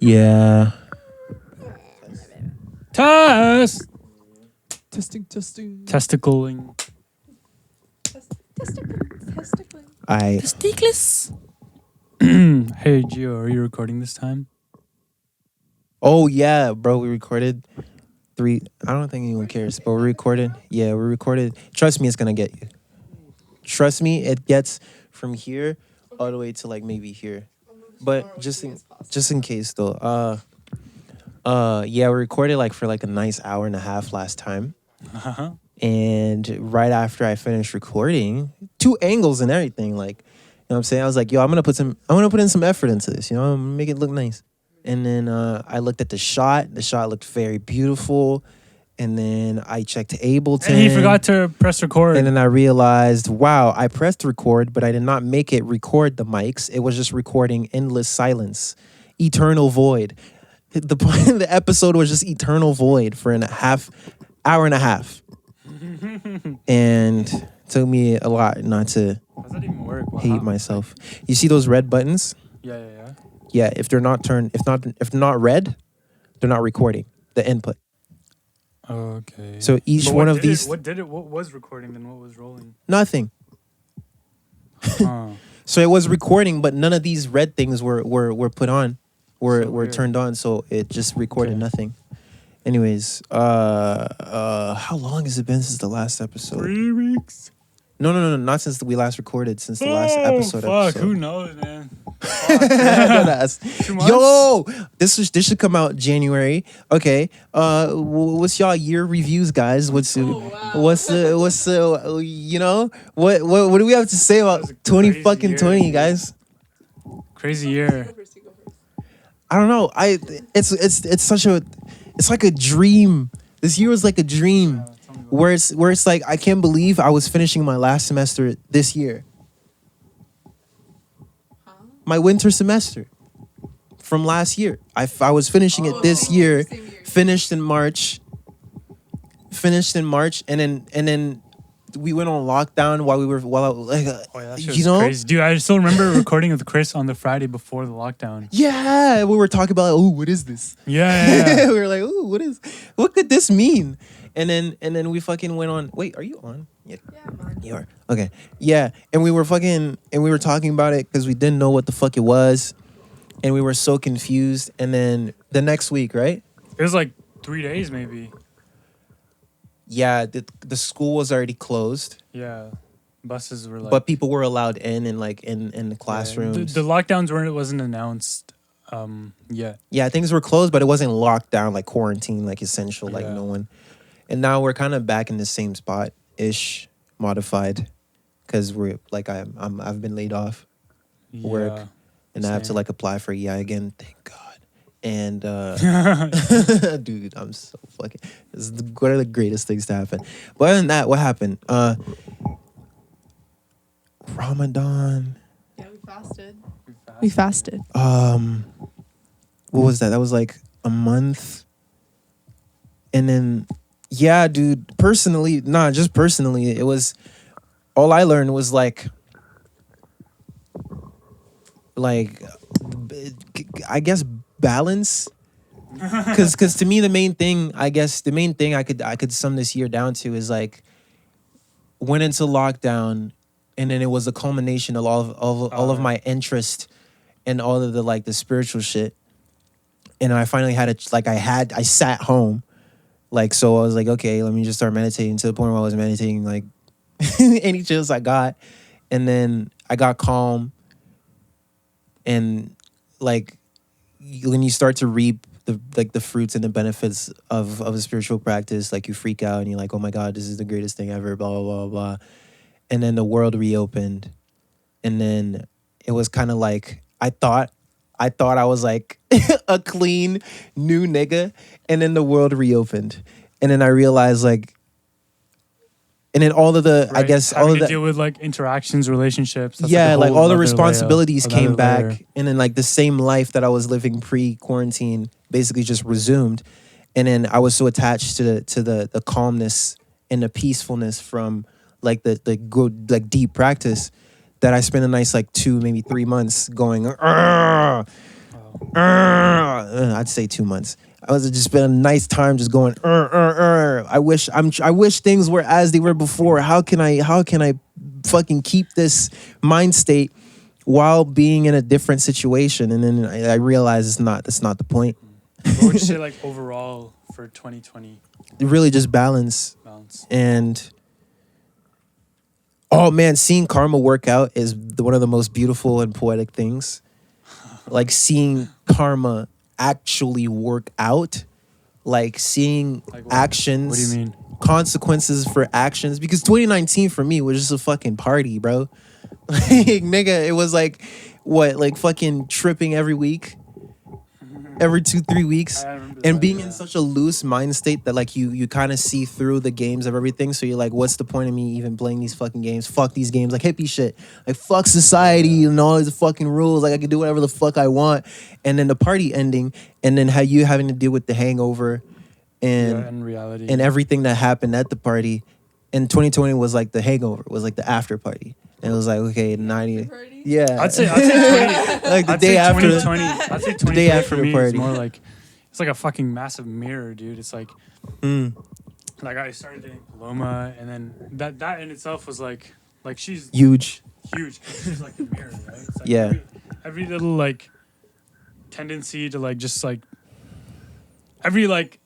Yeah. Test. Testing. Testicling. Testicling. Testicles. Hey, Gio, are you recording this time? Oh yeah, bro. We recorded 3. I don't think anyone cares, but we recorded. Yeah, we recorded. Trust me, it's gonna get you. Trust me, it gets from here all the way to like maybe here. But just in case though, yeah, we recorded like for like a nice hour and a half last time. Uh-huh. And right after I finished recording, 2 angles and everything, like, you know what I'm saying? I was like, yo, I'm gonna put in some effort into this, you know, I'm gonna make it look nice. And then I looked at the shot. The shot looked very beautiful. And then I checked Ableton. And he forgot to press record. And then I realized, wow, I pressed record, but I did not make it record the mics. It was just recording endless silence, eternal void. The episode was just eternal void for hour and a half. And it took me a lot not to How does that even work? hate myself. You see those red buttons? Yeah. Yeah, if they're not turned, if not red, they're not recording the input. Okay. So each one of these, What was recording and what was rolling? nothing. Huh. So it was recording, but none of these red things were put on, were weird. turned on. So it just recorded nothing. Anyways, how long has it been since the last episode? 3 weeks. No, not since we last recorded. Since the last episode. Fuck, who knows, man? Don't Yo, this should come out January. Okay. What's y'all year reviews, guys? What's you know, what do we have to say about 2020, guys? Crazy year. I don't know. It's such a, it's like a dream. This year was like a dream. Where it's like, I can't believe I was finishing my last semester this year. My winter semester from last year. I was finishing it this year. Finished in March, and then we went on lockdown while you know, crazy. Dude, I still remember recording with Chris on the Friday before the lockdown. Yeah, we were talking about, oh, what is this? Yeah. We were like, oh, what could this mean? And then we fucking went on. Wait, are you on? Yeah, I'm on. You are. Okay. Yeah, and we were talking about it because we didn't know what the fuck it was, and we were so confused. And then the next week, right? It was like 3 days, maybe. Yeah, the school was already closed. Yeah, buses were like. But people were allowed in the classrooms. The lockdowns wasn't announced yet. Yeah, things were closed, but it wasn't locked down like quarantine, like essential, like no one. And now we're kind of back in the same spot ish, modified, because we're like I've been laid off work, and I have to like apply for EI again. Thank God. And dude, I'm so fucking. This is one of the greatest things to happen. But other than that, what happened? Ramadan. Yeah, we fasted. What was that? That was like a month. And then, yeah, dude, just personally, it was, all I learned was like, I guess balance. Cause to me, the main thing I could sum this year down to is like, went into lockdown, and then it was a culmination of all of my interest and all of the spiritual shit. And I finally I sat home. Like, so I was like, okay, let me just start meditating, to the point where I was meditating like any chills I got. And then I got calm. And like, when you start to reap the fruits and the benefits of a spiritual practice, like you freak out and you're like, oh my God, this is the greatest thing ever, blah, blah, blah, blah. And then the world reopened. And then it was kind of like, I thought I was like a clean new nigga, and then the world reopened, and then I realized like, and then all of the, right, I guess all of the deal with like interactions, relationships. That's yeah, like all the responsibilities came back, and then like the same life that I was living pre-quarantine basically just resumed, and then I was so attached to the calmness and the peacefulness from like the good like deep practice, that I spent a nice like 2 maybe 3 months going I'd say 2 months. I was just been a nice time just going. I wish things were as they were before. How can I fucking keep this mind state while being in a different situation? And then I realized that's not the point. What would you say, like, overall for 2020 Really just balance. And oh man, seeing karma work out is one of the most beautiful and poetic things. Like seeing karma actually work out, like seeing Like what? actions, What do you mean? consequences for actions. Because 2019 for me was just a fucking party, bro. Like nigga, it was like what, like fucking tripping every week, every 2-3 weeks, I remember and that, being yeah. in such a loose mind state that like you kind of see through the games of everything. So you're like, what's the point of me even playing these fucking games? Fuck these games, like hippie shit, like fuck society and all these fucking rules. Like I can do whatever the fuck I want. And then the party ending, and then how you having to deal with the hangover, and in reality, and everything that happened at the party. And 2020 was like the hangover, was like the after party. And it was like, okay, 90. Party? Yeah. I'd say 20. like the I'd day say after. 2020. I'd say 2020 day after for the me is party. more like, it's like a fucking massive mirror, dude. It's like, Mm, like I started dating Paloma, and then that in itself was like she's huge. huge. She's like a mirror, right? It's like Yeah. every little like tendency to like just like every like,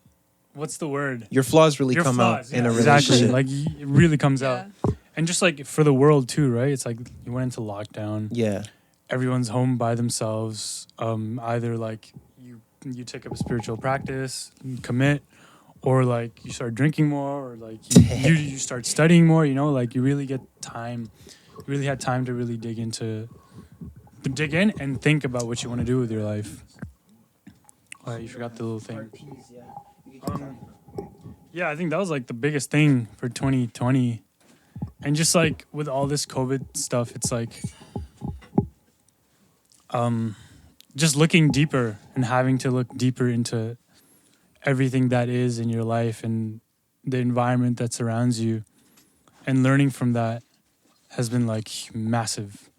what's the word? Your flaws really Your come flaws, out in a yeah, relationship. exactly. Like it really comes out, Yeah. and just like for the world too, right? It's like you went into lockdown. Yeah. Everyone's home by themselves. Either like you take up a spiritual practice, and commit, or like you start drinking more, or like you start studying more. You know, like you really get time. You really had time to really dig in and think about what you want to do with your life. Oh, you forgot the little thing. Yeah, I think that was like the biggest thing for 2020, and just like with all this COVID stuff, it's like just looking deeper and having to look deeper into everything that is in your life and the environment that surrounds you, and learning from that has been like massive.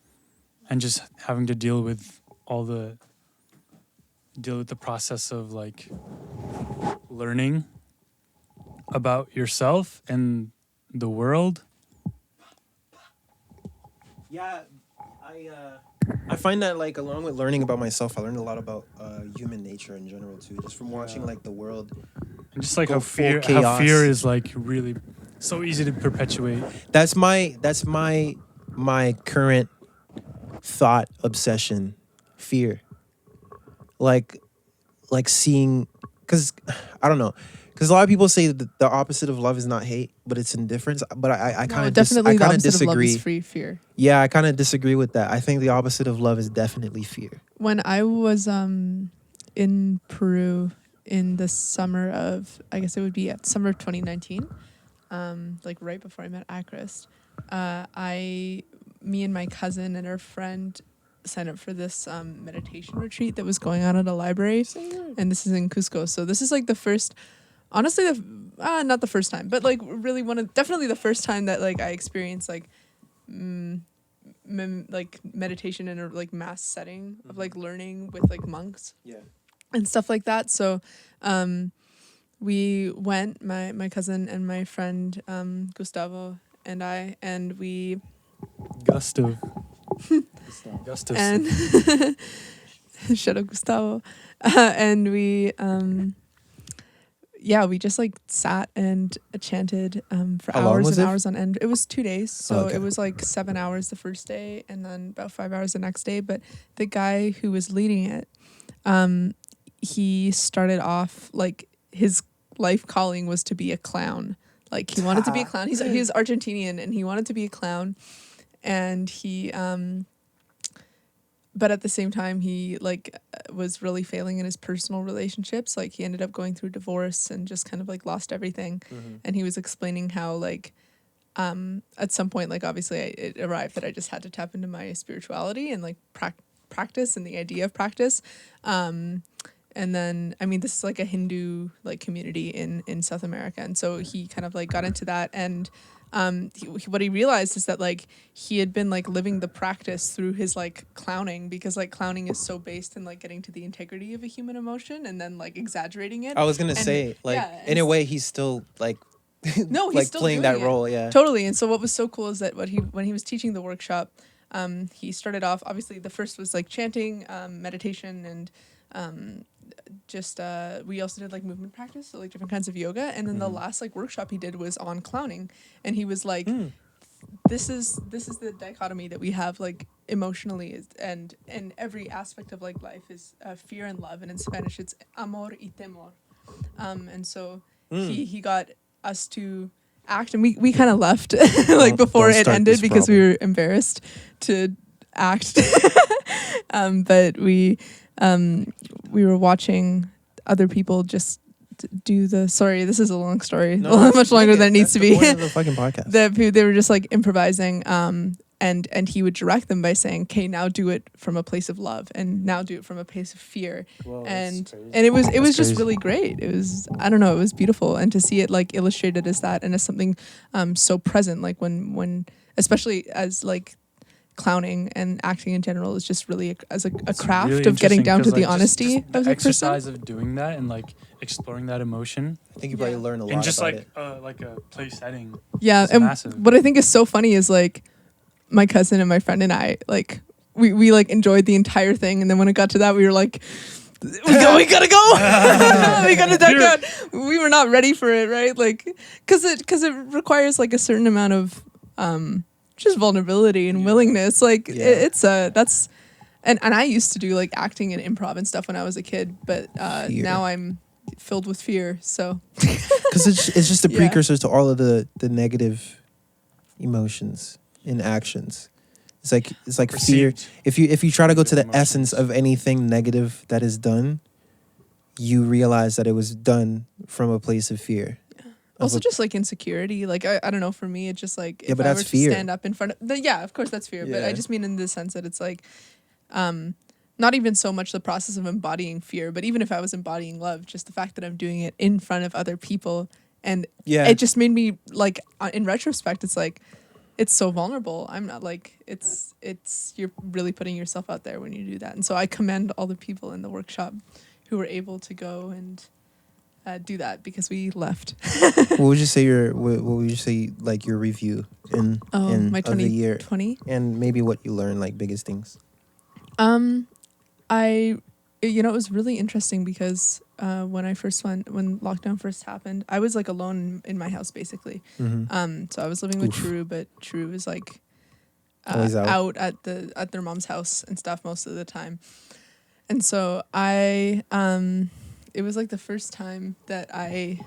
And just having to deal with the process of like learning about yourself and the world. Yeah, I find that like along with learning about myself, I learned a lot about human nature in general too, just from watching like the world. And just like Go how full fear chaos. is like really so easy to perpetuate. That's my current thought obsession, fear. Like seeing, because I don't know, because a lot of people say that the opposite of love is not hate, but it's indifference. But I kind of definitely the opposite disagree. of love is free fear. Yeah, I kind of disagree with that. I think the opposite of love is definitely fear. When I was in Peru in the summer of, I guess it would be summer of 2019, like right before I met aakrist, me and my cousin and her friend signed up for this meditation retreat that was going on at a library, and this is in Cusco. So this is like the first, honestly, not the first time, but like really definitely the first time that like I experienced like like meditation in a like mass setting of like learning with like monks and stuff like that. So we went, my cousin and my friend Gustavo and I, and we Gustav. and shout out Gustavo, and we we just like sat and chanted for How long hours was and it? hours on end. It was 2 days, so Okay. it was like 7 hours the first day and then about 5 hours the next day. But the guy who was leading it, he started off like his life calling was to be a clown. Like he wanted to be a clown. He was Argentinian and he wanted to be a clown, and he but at the same time he like was really failing in his personal relationships. Like he ended up going through divorce and just kind of like lost everything. And he was explaining how like at some point, like obviously it arrived that I just had to tap into my spirituality and like practice and the idea of practice. And then, I mean, this is like a Hindu like community in South America. And so he kind of like got into that, and what he realized is that like he had been like living the practice through his like clowning, because like clowning is so based in like getting to the integrity of a human emotion and then like exaggerating it. I was gonna And say, like, yeah, in a way, he's still like, no, he's like still playing doing that it. role. Yeah, Totally. And so what was so cool is that when he was teaching the workshop, he started off, obviously the first was like chanting, meditation, and just we also did like movement practice, so like different kinds of yoga, and then the last like workshop he did was on clowning, and he was like, this is the dichotomy that we have like emotionally, and in every aspect of like life is fear and love, and in Spanish it's amor y temor, and so he got us to act, and we kind of left like before don't it start ended this because we problem. were embarrassed to act. But we were watching other people just do the, sorry, this is a long story, much longer than it needs to be. That's the point of the fucking podcast. They were just like improvising, and he would direct them by saying, okay, now do it from a place of love, and now do it from a place of fear. Whoa, and that's crazy. it was That's just crazy. really great. It was, I don't know, it was beautiful, and to see it like illustrated as that, and as something so present, like when especially as like clowning and acting in general is just really as a craft Really of getting interesting down to 'cause, the like, honesty just the of a person. exercise of doing that and like exploring that emotion I think you probably Yeah. learn a lot and just about like it. like a play setting. Yeah, It's and massive. what I think is so funny is like my cousin and my friend and I, like we like enjoyed the entire thing, and then when it got to that, we were like, we gotta go, we gotta duck out. We were not ready for it, right? Like, because it requires like a certain amount of just vulnerability and willingness. Like it's that's. And I used to do like acting and improv and stuff when I was a kid, but Fear. now I'm filled with fear. So Because it's just a Yeah. precursor to all of the negative emotions and actions. It's like fear. Perceived If you try to go to the negative essence emotions. of anything negative that is done, you realize that it was done from a place of fear. also just like insecurity. Like I don't know. For me, it's just like Yeah, if but I that's were to fear. stand up in front of yeah, of course that's fear. But I Yeah. just mean in the sense that it's like, not even so much the process of embodying fear, but even if I was embodying love, just the fact that I'm doing it in front of other people, and Yeah. it just made me like in retrospect, it's like. It's so vulnerable. I'm not like it's you're really putting yourself out there when you do that. And so I commend all the people in the workshop who were able to go and do that, because we left. What would you say what would you say like your review in My of the year 2020. and maybe what you learned, like biggest things? It was really interesting because when lockdown first happened, I was like alone in my house basically. So I was living with Oof. True, but True was like Always out. at their mom's house and stuff most of the time. And so it was like the first time that I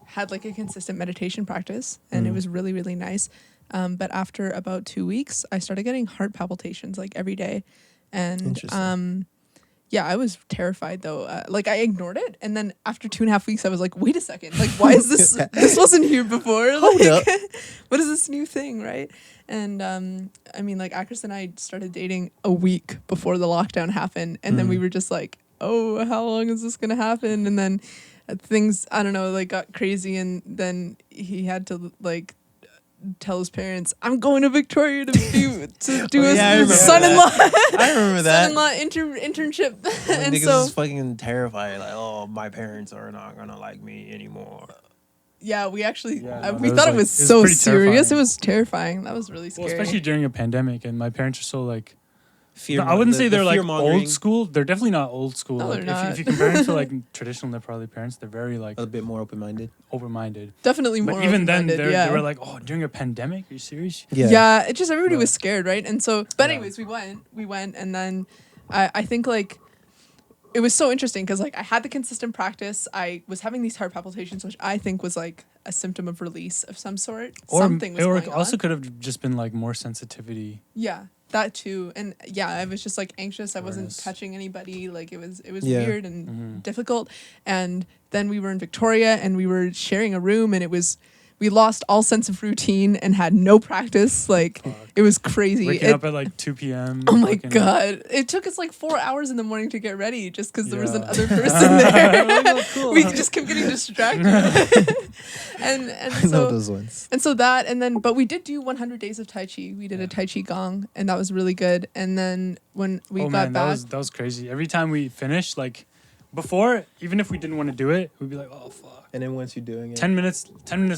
had like a consistent meditation practice, and it was really, really nice. But after about 2 weeks, I started getting heart palpitations like every day. And Interesting. yeah, I was terrified though. Like I ignored it, and then after 2.5 weeks, I was like, "Wait a second! Like, why is this? This wasn't here before. Hold Like, up. what is this new thing, right?" And I mean, like aakrist and I started dating a week before the lockdown happened, and then we were just like, "Oh, how long is this gonna happen?" And then things, I don't know, like got crazy, and then he had to like tell his parents, "I'm going to Victoria to do Oh, yeah, I a remember son-in-law." I remember that. Son-in-law internship. And Niggas so was fucking terrified. Like, oh, my parents are not gonna like me anymore. yeah, we actually Yeah, no, we that thought was, it was like, so pretty serious. terrifying. It was terrifying. That was really scary. Well, especially during a pandemic, and my parents are so like. Fear. I wouldn't say they're like fear-mongering. old school. They're definitely not old school. No, Like they're not. if you compare them to like traditional Nepali parents, they're very like A bit more open-minded. open-minded. Definitely more But even then, open-minded, they were like, "Oh, during a pandemic, are you serious?" yeah. It just everybody Right. was scared, right? And so, but Yeah. anyways, we went, and then I think like it was so interesting because like I had the consistent practice. I was having these heart palpitations, which I think was like a symptom of release of some sort. Something was or going also on. could have just been like more sensitivity. Yeah, that too. And yeah, I was just like anxious. I wasn't Awareness. touching anybody. Like it was Yeah. weird and difficult. And then we were in Victoria, and we were sharing a room, and it was we lost all sense of routine and had no practice. Like it was crazy. Waking up at like 2 p.m. Oh my waking up. God. It took us like 4 hours in the morning to get ready just because there was Yeah. another person there. Oh, cool. We just kept getting distracted. and I know so those ones. and so that and then but we did do 100 days of Tai Chi. We did a Tai Chi gong and that was really good. And then when we got man, back that was crazy. Every time we finished, like before, even if we didn't want to do it, we'd be like, oh fuck. And then once you're doing it, 10 minutes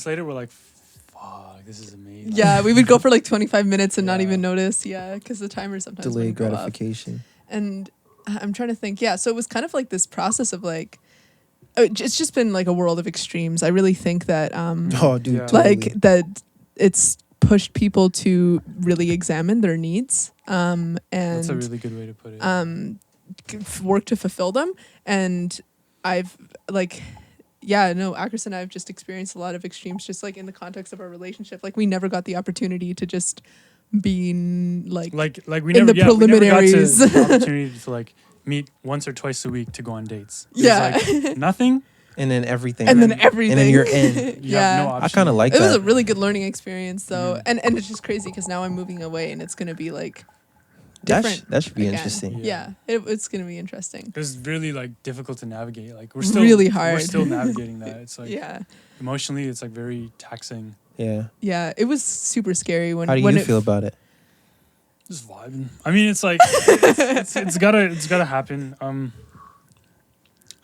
later, we're like, fuck, this is amazing. yeah, we would go for like 25 minutes and not Yeah. even notice. Yeah, because the timer sometimes delayed wouldn't go off. gratification. And I'm trying to think. Yeah, so it was kind of like this process of like, it's just been like a world of extremes. I really think that, Oh, dude, Yeah. totally. like that it's pushed people to really examine their needs, and That's a really good way to put it. work to fulfill them. And I've like, yeah, no, Aakrist and I have just experienced a lot of extremes, just like in the context of our relationship. Like we never got the opportunity to just be like like we in never, the yeah, we never got preliminaries. the opportunity to like meet once or twice a week to go on dates. It was Yeah. like nothing. And then everything. and then everything. And then you're in. You have no Yeah. option. I kind of like It that. was a really good learning experience though. Mhm. And it's just crazy because now I'm moving away and it's going to be like that, different. that should be again. interesting. Yeah, it's going to be interesting. It was really like difficult to navigate. Like we're still Really We're hard. still navigating that. It's like Yeah. emotionally, it's like very taxing. Yeah. Yeah, it was super scary when How do when you it feel about it? Just vibing. I mean, it's like it's gotta happen.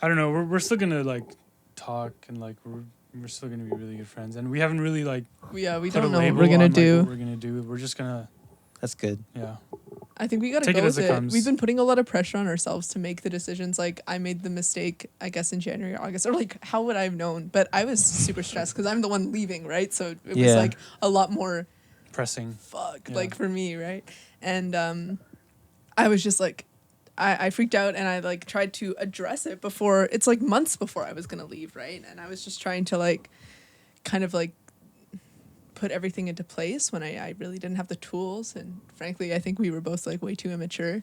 I don't know. We're still gonna like talk and like we're still gonna be really good friends, and we haven't really like Yeah, we put don't a know what label we're going to on, like, do. what we're gonna do. We're just gonna That's good. yeah. I think we got to Take it go as with it it. comes. We've been putting a lot of pressure on ourselves to make the decisions. Like I made the mistake, I guess, in January, August, or like how would I have known? But I was super stressed because I'm the one leaving, right? So it was Yeah. like a lot more Pressing. fuck, Yeah. like for me, right? And I was just like, I freaked out and I like tried to address it before. It's like months before I was gonna leave, right? And I was just trying to like, kind of like put everything into place when I really didn't have the tools. And frankly, I think we were both like way too immature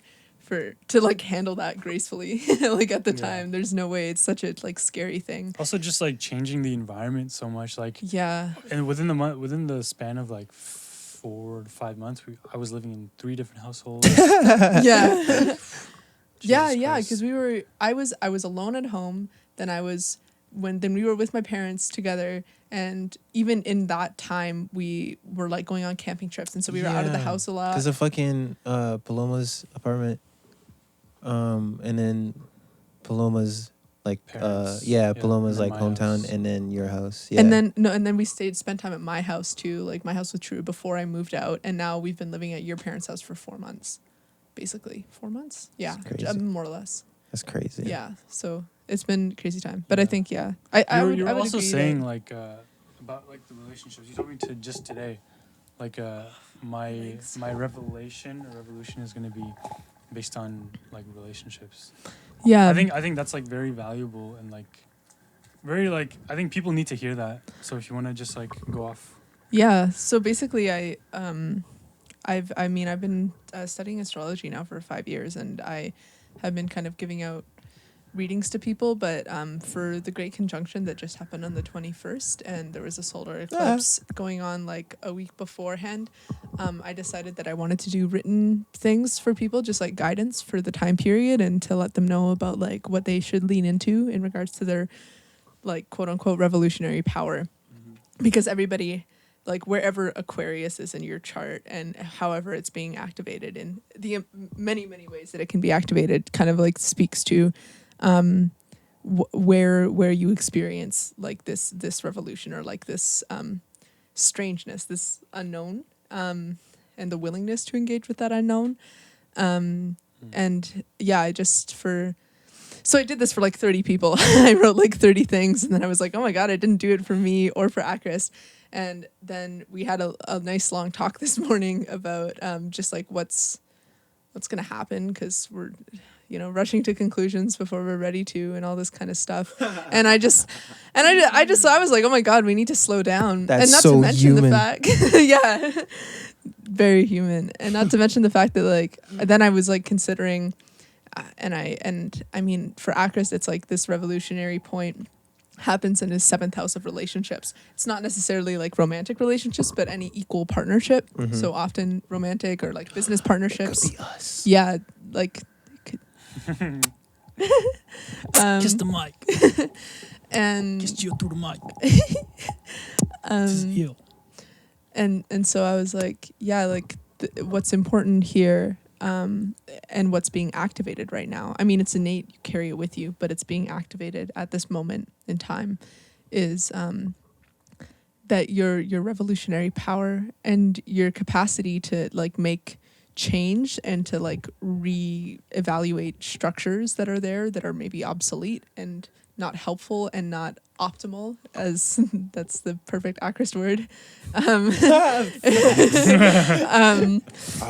to like handle that gracefully. Like at the Yeah. time, there's no way. It's such a like scary thing. Also, just like changing the environment so much, like, Yeah. and within the span of like 4 to 5 months, I was living in 3 different households. Yeah. yeah, Jesus yeah, Christ. because I was alone at home. Then we were with my parents together, and even in that time we were like going on camping trips, and so we were out of the Yeah. house a lot. Because of fucking Paloma's apartment, and then Paloma's like Parents. yeah, Yeah, Paloma's and then like my hometown, house. and then your house. Yeah. And then we spent time at my house too, like my house with True before I moved out, and now we've been living at your parents' house for 4 months, basically 4 months. Yeah, That's crazy. more or less. That's crazy. Yeah, so it's been a crazy time, but I Yeah. think I You were would also agree saying that- like about like the relationships. You told me to just today, like my revelation or revolution is going to be based on like relationships. yeah, I think that's like very valuable and like very like I think people need to hear that. So if you want to just like go off. Yeah. So basically, I've been studying astrology now for 5 years, and I have been kind of giving out readings to people. But for the Great Conjunction that just happened on the 21st, and there was a solar eclipse going on like a week beforehand, I decided that I wanted to do written things for people, just like guidance for the time period, and to let them know about like what they should lean into in regards to their like quote unquote revolutionary power. Because everybody, like wherever Aquarius is in your chart and however it's being activated in the many ways that it can be activated, kind of like speaks to where you experience like this revolution or like this strangeness, this unknown, and the willingness to engage with that unknown. And yeah, so I did this for like 30 people. I wrote like 30 things, and then I was like, oh my God, I didn't do it for me or for Aakrist. And then we had a nice long talk this morning about just like what's going to happen, because we're, rushing to conclusions before we're ready to, and all this kind of stuff. And I was like, oh my God, we need to slow down. That's and not so to mention human. the fact, yeah, very human. And not to mention the fact that like, then I was like considering, and I mean, for Aakrist, it's like this revolutionary point happens in his 7th house of relationships. It's not necessarily like romantic relationships, but any equal partnership. So often romantic or like business partnerships. Could be us. Yeah, like Just the mic. and Just you through the mic. um, You. and so I was like, yeah, like what's important here, and what's being activated right now. I mean, it's innate, you carry it with you, but it's being activated at this moment in time is that your revolutionary power and your capacity to like make change and to like re-evaluate structures that are there that are maybe obsolete and not helpful and not optimal, as that's the perfect aakrist word.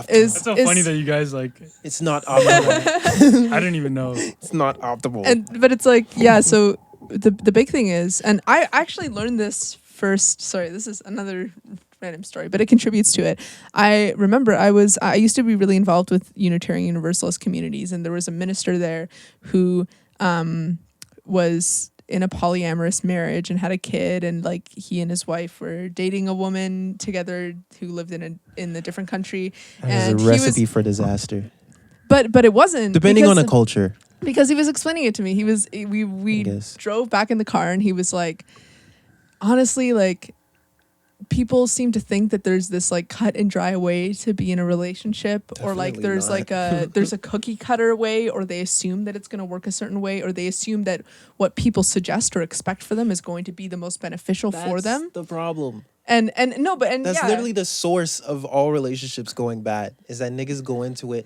Is It's so funny that you guys like. It's not optimal. I didn't even know. It's not optimal. but it's like, yeah, so the big thing is, and I actually learned this first, sorry, this is another random story, but it contributes to it. I remember I used to be really involved with Unitarian Universalist communities, and there was a minister there who was in a polyamorous marriage and had a kid, and like he and his wife were dating a woman together who lived in a different country. And It's a recipe for disaster. But it wasn't, Depending on a culture. because he was explaining it to me. We drove back in the car, and he was like, honestly, like people seem to think that there's this like cut and dry way to be in a relationship, or like Definitely there's not. like there's a cookie cutter way, or they assume that it's going to work a certain way, or they assume that what people suggest or expect for them is going to be the most beneficial for them. That's the problem. And no, but and That's yeah, literally the source of all relationships going bad, is that niggas go into it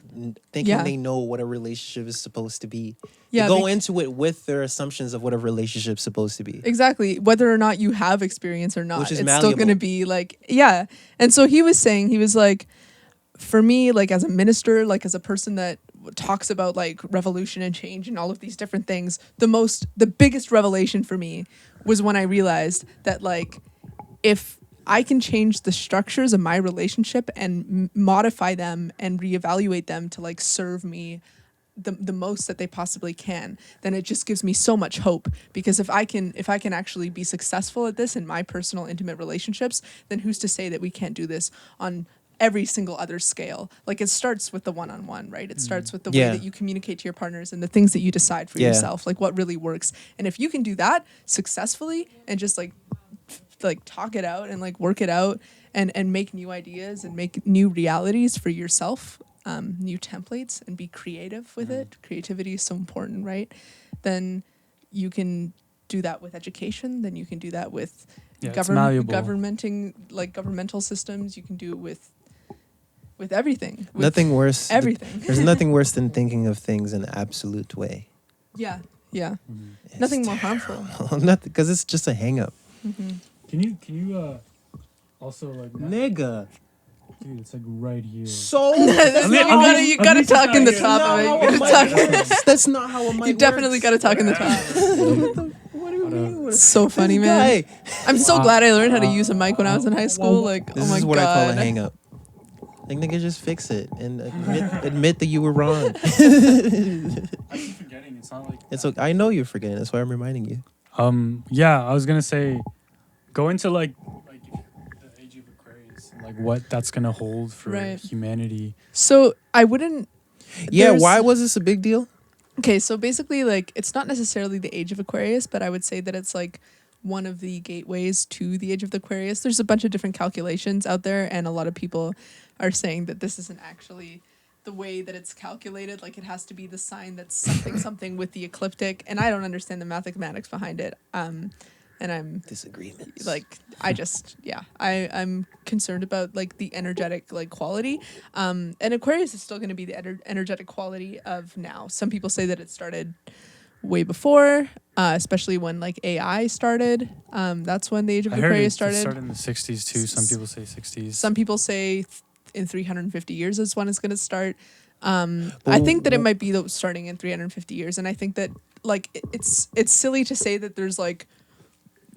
thinking Yeah. they know what a relationship is supposed to be. Yeah, They go into it with their assumptions of what a relationship's supposed to be. exactly, whether or not you have experience or not, Which is it's still going to malleable. be like, yeah. And so he was saying, he was like, for me, like as a minister, like as a person that talks about like revolution and change and all of these different things, the biggest revelation for me was when I realized that like if I can change the structures of my relationship and modify them and reevaluate them to like serve me the most that they possibly can, then it just gives me so much hope. Because if I can actually be successful at this in my personal intimate relationships, then who's to say that we can't do this on every single other scale? Like it starts with the one-on-one, right? It starts with the way Yeah. that you communicate to your partners and the things that you decide for Yeah. yourself, like what really works. And if you can do that successfully and just like talk it out and like work it out and make new ideas and make new realities for yourself, new templates, and be creative with it. Creativity is so important, right? Then you can do that with education. Then you can do that with It's malleable. governmental systems. You can do it with everything. With Nothing worse. everything. There's nothing worse than thinking of things in an absolute way. Yeah. Yeah. It's Nothing more harmful. Nothing, because it's just a hang up. Can you also like Nigga. dude, it's like right here. So You gotta talk in the top of it. You gotta talk. That's not how a mic You definitely gotta talk in the top. What do you mean? It's so funny, man. I'm so glad I learned how to use a mic when I was in high school. Like, This oh my is what god. I call a hang up. Like, nigga, just fix it and admit that you were wrong. I keep forgetting. It's not like It's okay. I know you're forgetting. That's why I'm reminding you. Yeah, I was gonna say, go into like the Age of Aquarius, and, like what that's gonna hold for Right. humanity. So I wouldn't. Yeah, there's- why was this a big deal? Okay, so basically, like, it's not necessarily the Age of Aquarius, but I would say that it's like one of the gateways to the Age of the Aquarius. There's a bunch of different calculations out there, and a lot of people are saying that this isn't actually the way that it's calculated. Like, it has to be the sign that's something with the ecliptic, and I don't understand the mathematics behind it. And I'm Disagreements. like, I'm concerned about like the energetic like quality. And Aquarius is still going to be the energetic quality of now. Some people say that it started way before, especially when like AI started. That's when the Age of I heard Aquarius it started. started in the 60s too. Some people say 60s. Some people say in 350 years is when it's going to start. I But think that it might be starting in 350 years, and I think that like it's silly to say that there's like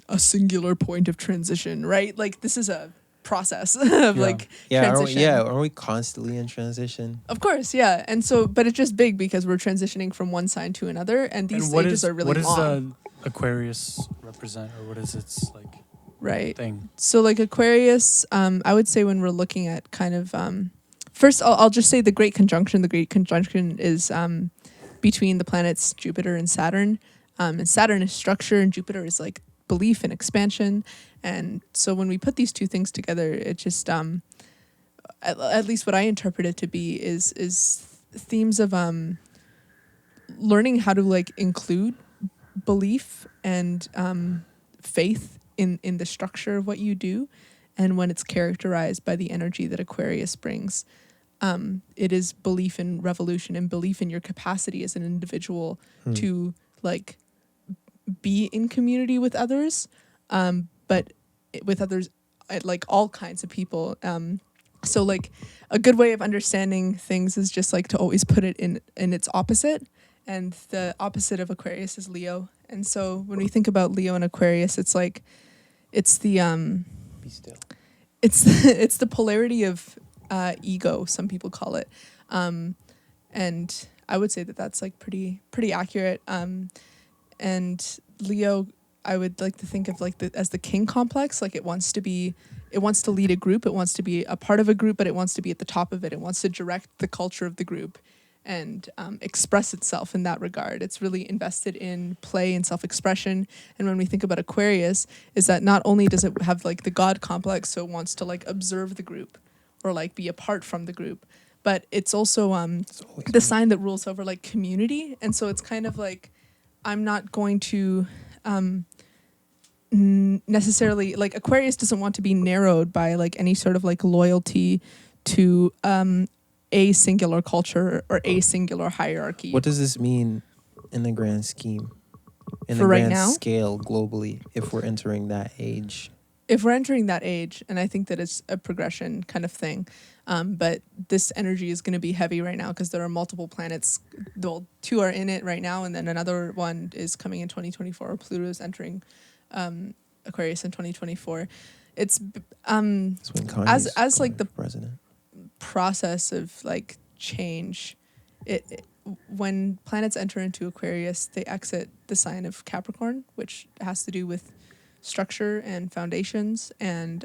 a singular point of transition, right? Like this is a process of like transition. Aren't we constantly in transition? Of course, yeah. And so, but it's just big because we're transitioning from one sign to another, and these And what stages is are really what is long. Aquarius represent, or what is its like Right. thing? So like Aquarius, I would say when we're looking at kind of first, I'll just say the Great Conjunction. The Great Conjunction is between the planets Jupiter and Saturn. And Saturn is structure, and Jupiter is like belief and expansion. And so when we put these two things together, it just at least what I interpret it to be is themes of learning how to like include belief and faith in the structure of what you do, and when it's characterized by the energy that Aquarius brings, it is belief in revolution and belief in your capacity as an individual to like be in community with others, but with others, like all kinds of people. So like a good way of understanding things is just like to always put it in its opposite. And the opposite of Aquarius is Leo. And so when we think about Leo and Aquarius, it's like it's the Be still. it's the polarity of ego, some people call it. And I would say that that's like pretty accurate. And Leo, I would like to think of like as the king complex. Like it wants to lead a group. It wants to be a part of a group, but it wants to be at the top of it. It wants to direct the culture of the group and express itself in that regard. It's really invested in play and self-expression. And when we think about Aquarius, is that not only does it have like the God complex, so it wants to like observe the group or like be apart from the group, but it's also the sign that rules over like community. And so it's kind of like, I'm not going to necessarily, like Aquarius doesn't want to be narrowed by like any sort of like loyalty to a singular culture or a singular hierarchy. What does this mean in the grand scheme? In For the right grand now? scale globally, if we're entering that age? If we're entering that age, and I think that it's a progression kind of thing, but this energy is going to be heavy right now because there are multiple planets. Well, 2 are in it right now, and then another one is coming in 2024. Pluto is entering Aquarius in 2024. It's That's when Kanye's as like going the for president. process of like change. It when planets enter into Aquarius, they exit the sign of Capricorn, which has to do with structure and foundations. And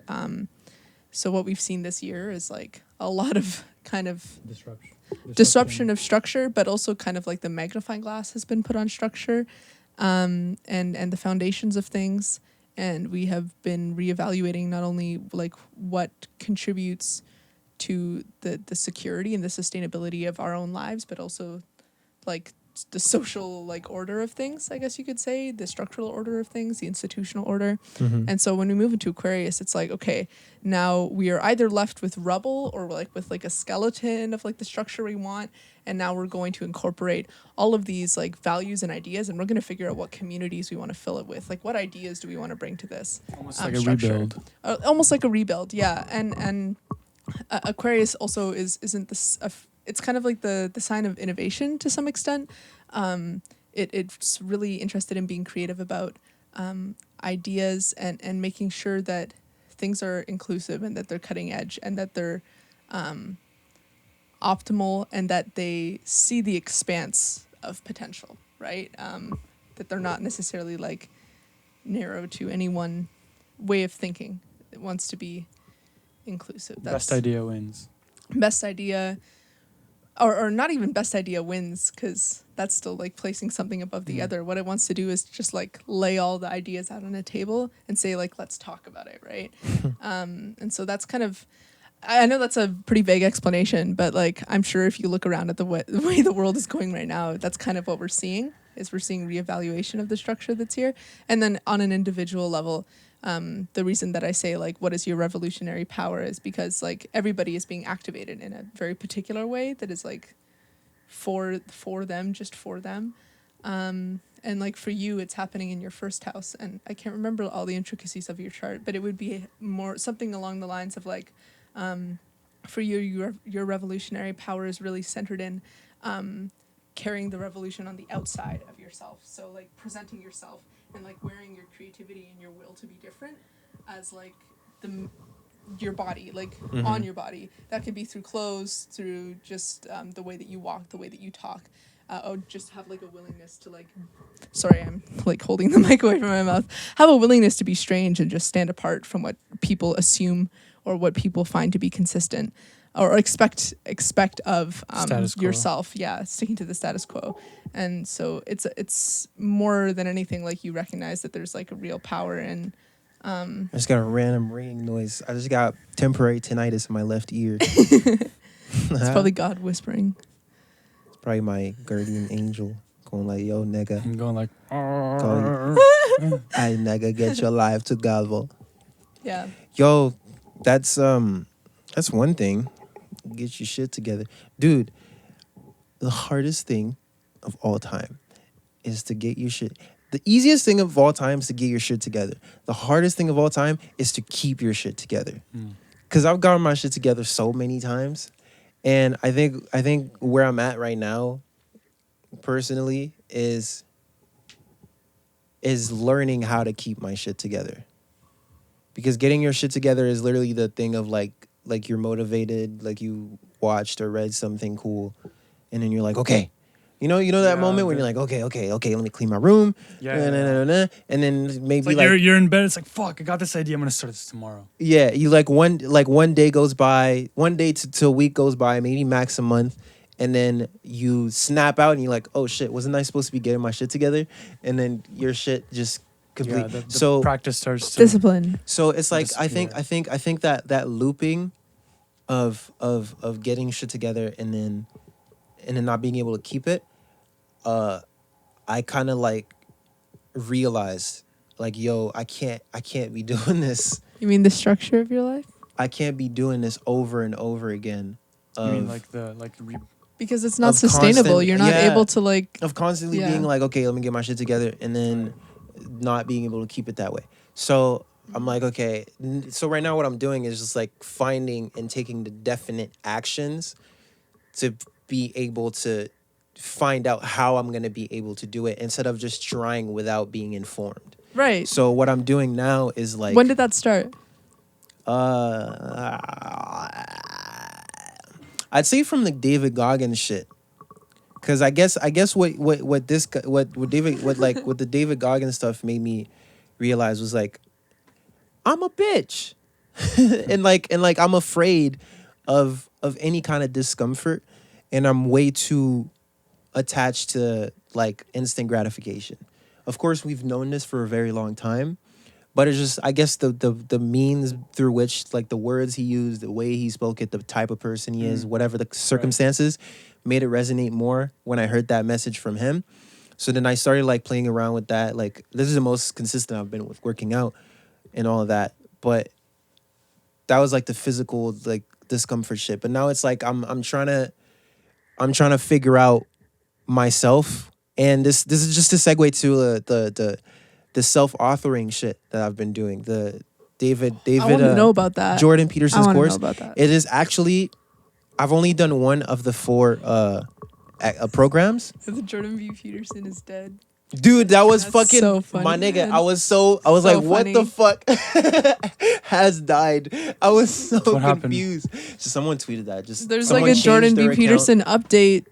so what we've seen this year is like a lot of kind of disruption of structure, but also kind of like the magnifying glass has been put on structure and the foundations of things. And we have been reevaluating not only like what contributes to the security and the sustainability of our own lives, but also like the social like order of things, I guess you could say, the structural order of things, the institutional order. And so when we move into Aquarius, it's like, okay, now we are either left with rubble or like with like a skeleton of like the structure we want, and now we're going to incorporate all of these like values and ideas, and we're going to figure out what communities we want to fill it with, like what ideas do we want to bring to this Almost like structure. a rebuild. Almost like a rebuild, yeah. And Aquarius also isn't this. It's kind of like the sign of innovation to some extent. It's really interested in being creative about ideas and making sure that things are inclusive and that they're cutting edge and that they're optimal and that they see the expanse of potential, right? That they're not necessarily like narrow to any one way of thinking. It wants to be inclusive. Best idea wins. Best idea, or not even best idea wins, because that's still like placing something above the other. What it wants to do is just like lay all the ideas out on a table and say like, let's talk about it, right? And so that's kind of, I know that's a pretty vague explanation, but like I'm sure if you look around at the way the world is going right now, that's kind of what we're seeing. Is we're seeing reevaluation of the structure that's here. And then on an individual level, the reason that I say like, what is your revolutionary power is because like everybody is being activated in a very particular way that is like for them, just for them. And like for you, it's happening in your first house. And I can't remember all the intricacies of your chart, but it would be more something along the lines of like, for you, your revolutionary power is really centered in carrying the revolution on the outside of yourself. So like presenting yourself and like wearing your creativity and your will to be different as like your body, like on your body. That could be through clothes, through just the way that you walk, the way that you talk. just have like a willingness to like, sorry, I'm like holding the mic away from my mouth. Have a willingness to be strange and just stand apart from what people assume or what people find to be consistent or expect of Status quo. yourself. Yeah, sticking to the status quo. And so it's more than anything like you recognize that there's like a real power in. I just got a random ringing noise. I just got temporary tinnitus in my left ear. It's probably God whispering. It's probably my guardian angel going like, yo, nigga. I'm going like, I nigga, get your life together. Yeah. Yo, that's one thing. Get your shit together. Dude, the hardest thing of all time is to get your shit. The easiest thing of all time is to get your shit together. The hardest thing of all time is to keep your shit together. Because I've gotten my shit together so many times. And I think where I'm at right now, personally, is learning how to keep my shit together. Because getting your shit together is literally the thing of like you're motivated, like you watched or read something cool, and then you're like, okay. You know that moment when you're like, okay, let me clean my room. And then maybe like you're in bed, it's like, fuck, I got this idea, I'm gonna start this tomorrow. Yeah, you one day goes by, one day to a week goes by, maybe max a month, and then you snap out and you're like, oh shit, wasn't I supposed to be getting my shit together? And then your shit just complete. The so practice starts to Discipline. So it's like disappear. I think that looping of getting shit together and then not being able to keep it, I kind of like realized like, yo, I can't be doing this. You mean the structure of your life? I can't be doing this over and over again. I mean, Because it's not of sustainable. constant- You're not yeah. able to like. of constantly Yeah. being like, okay, let me get my shit together, and then not being able to keep it that way. So I'm like, okay. So right now what I'm doing is just like finding and taking the definite actions to be able to find out how I'm going to be able to do it instead of just trying without being informed. Right. So what I'm doing now is like, When did that start? I'd say from the David Goggins shit. Cause I guess what the David Goggins stuff made me realize was like, I'm a bitch. and like I'm afraid of any kind of discomfort, and I'm way too attached to like instant gratification. Of course, we've known this for a very long time, but it's just, I guess the means through which, like the words he used, the way he spoke it, the type of person he is, whatever the circumstances, made it resonate more when I heard that message from him. So then I started like playing around with that. Like this is the most consistent I've been with working out and all of that. But that was like the physical like discomfort shit. But now it's like I'm trying to figure out myself. And this is just a segue to the self-authoring shit that I've been doing. The David I want to know about that. Jordan Peterson's I want to course. know about that. It is actually, I've only done one of the 4 programs. The Jordan B. Peterson is dead. Dude, that was That's fucking so funny, my nigga. man. I was So like, what the funny. fuck has died? I was so What happened? confused. So someone tweeted that. Just There's someone like a changed Jordan their B. account. Peterson update.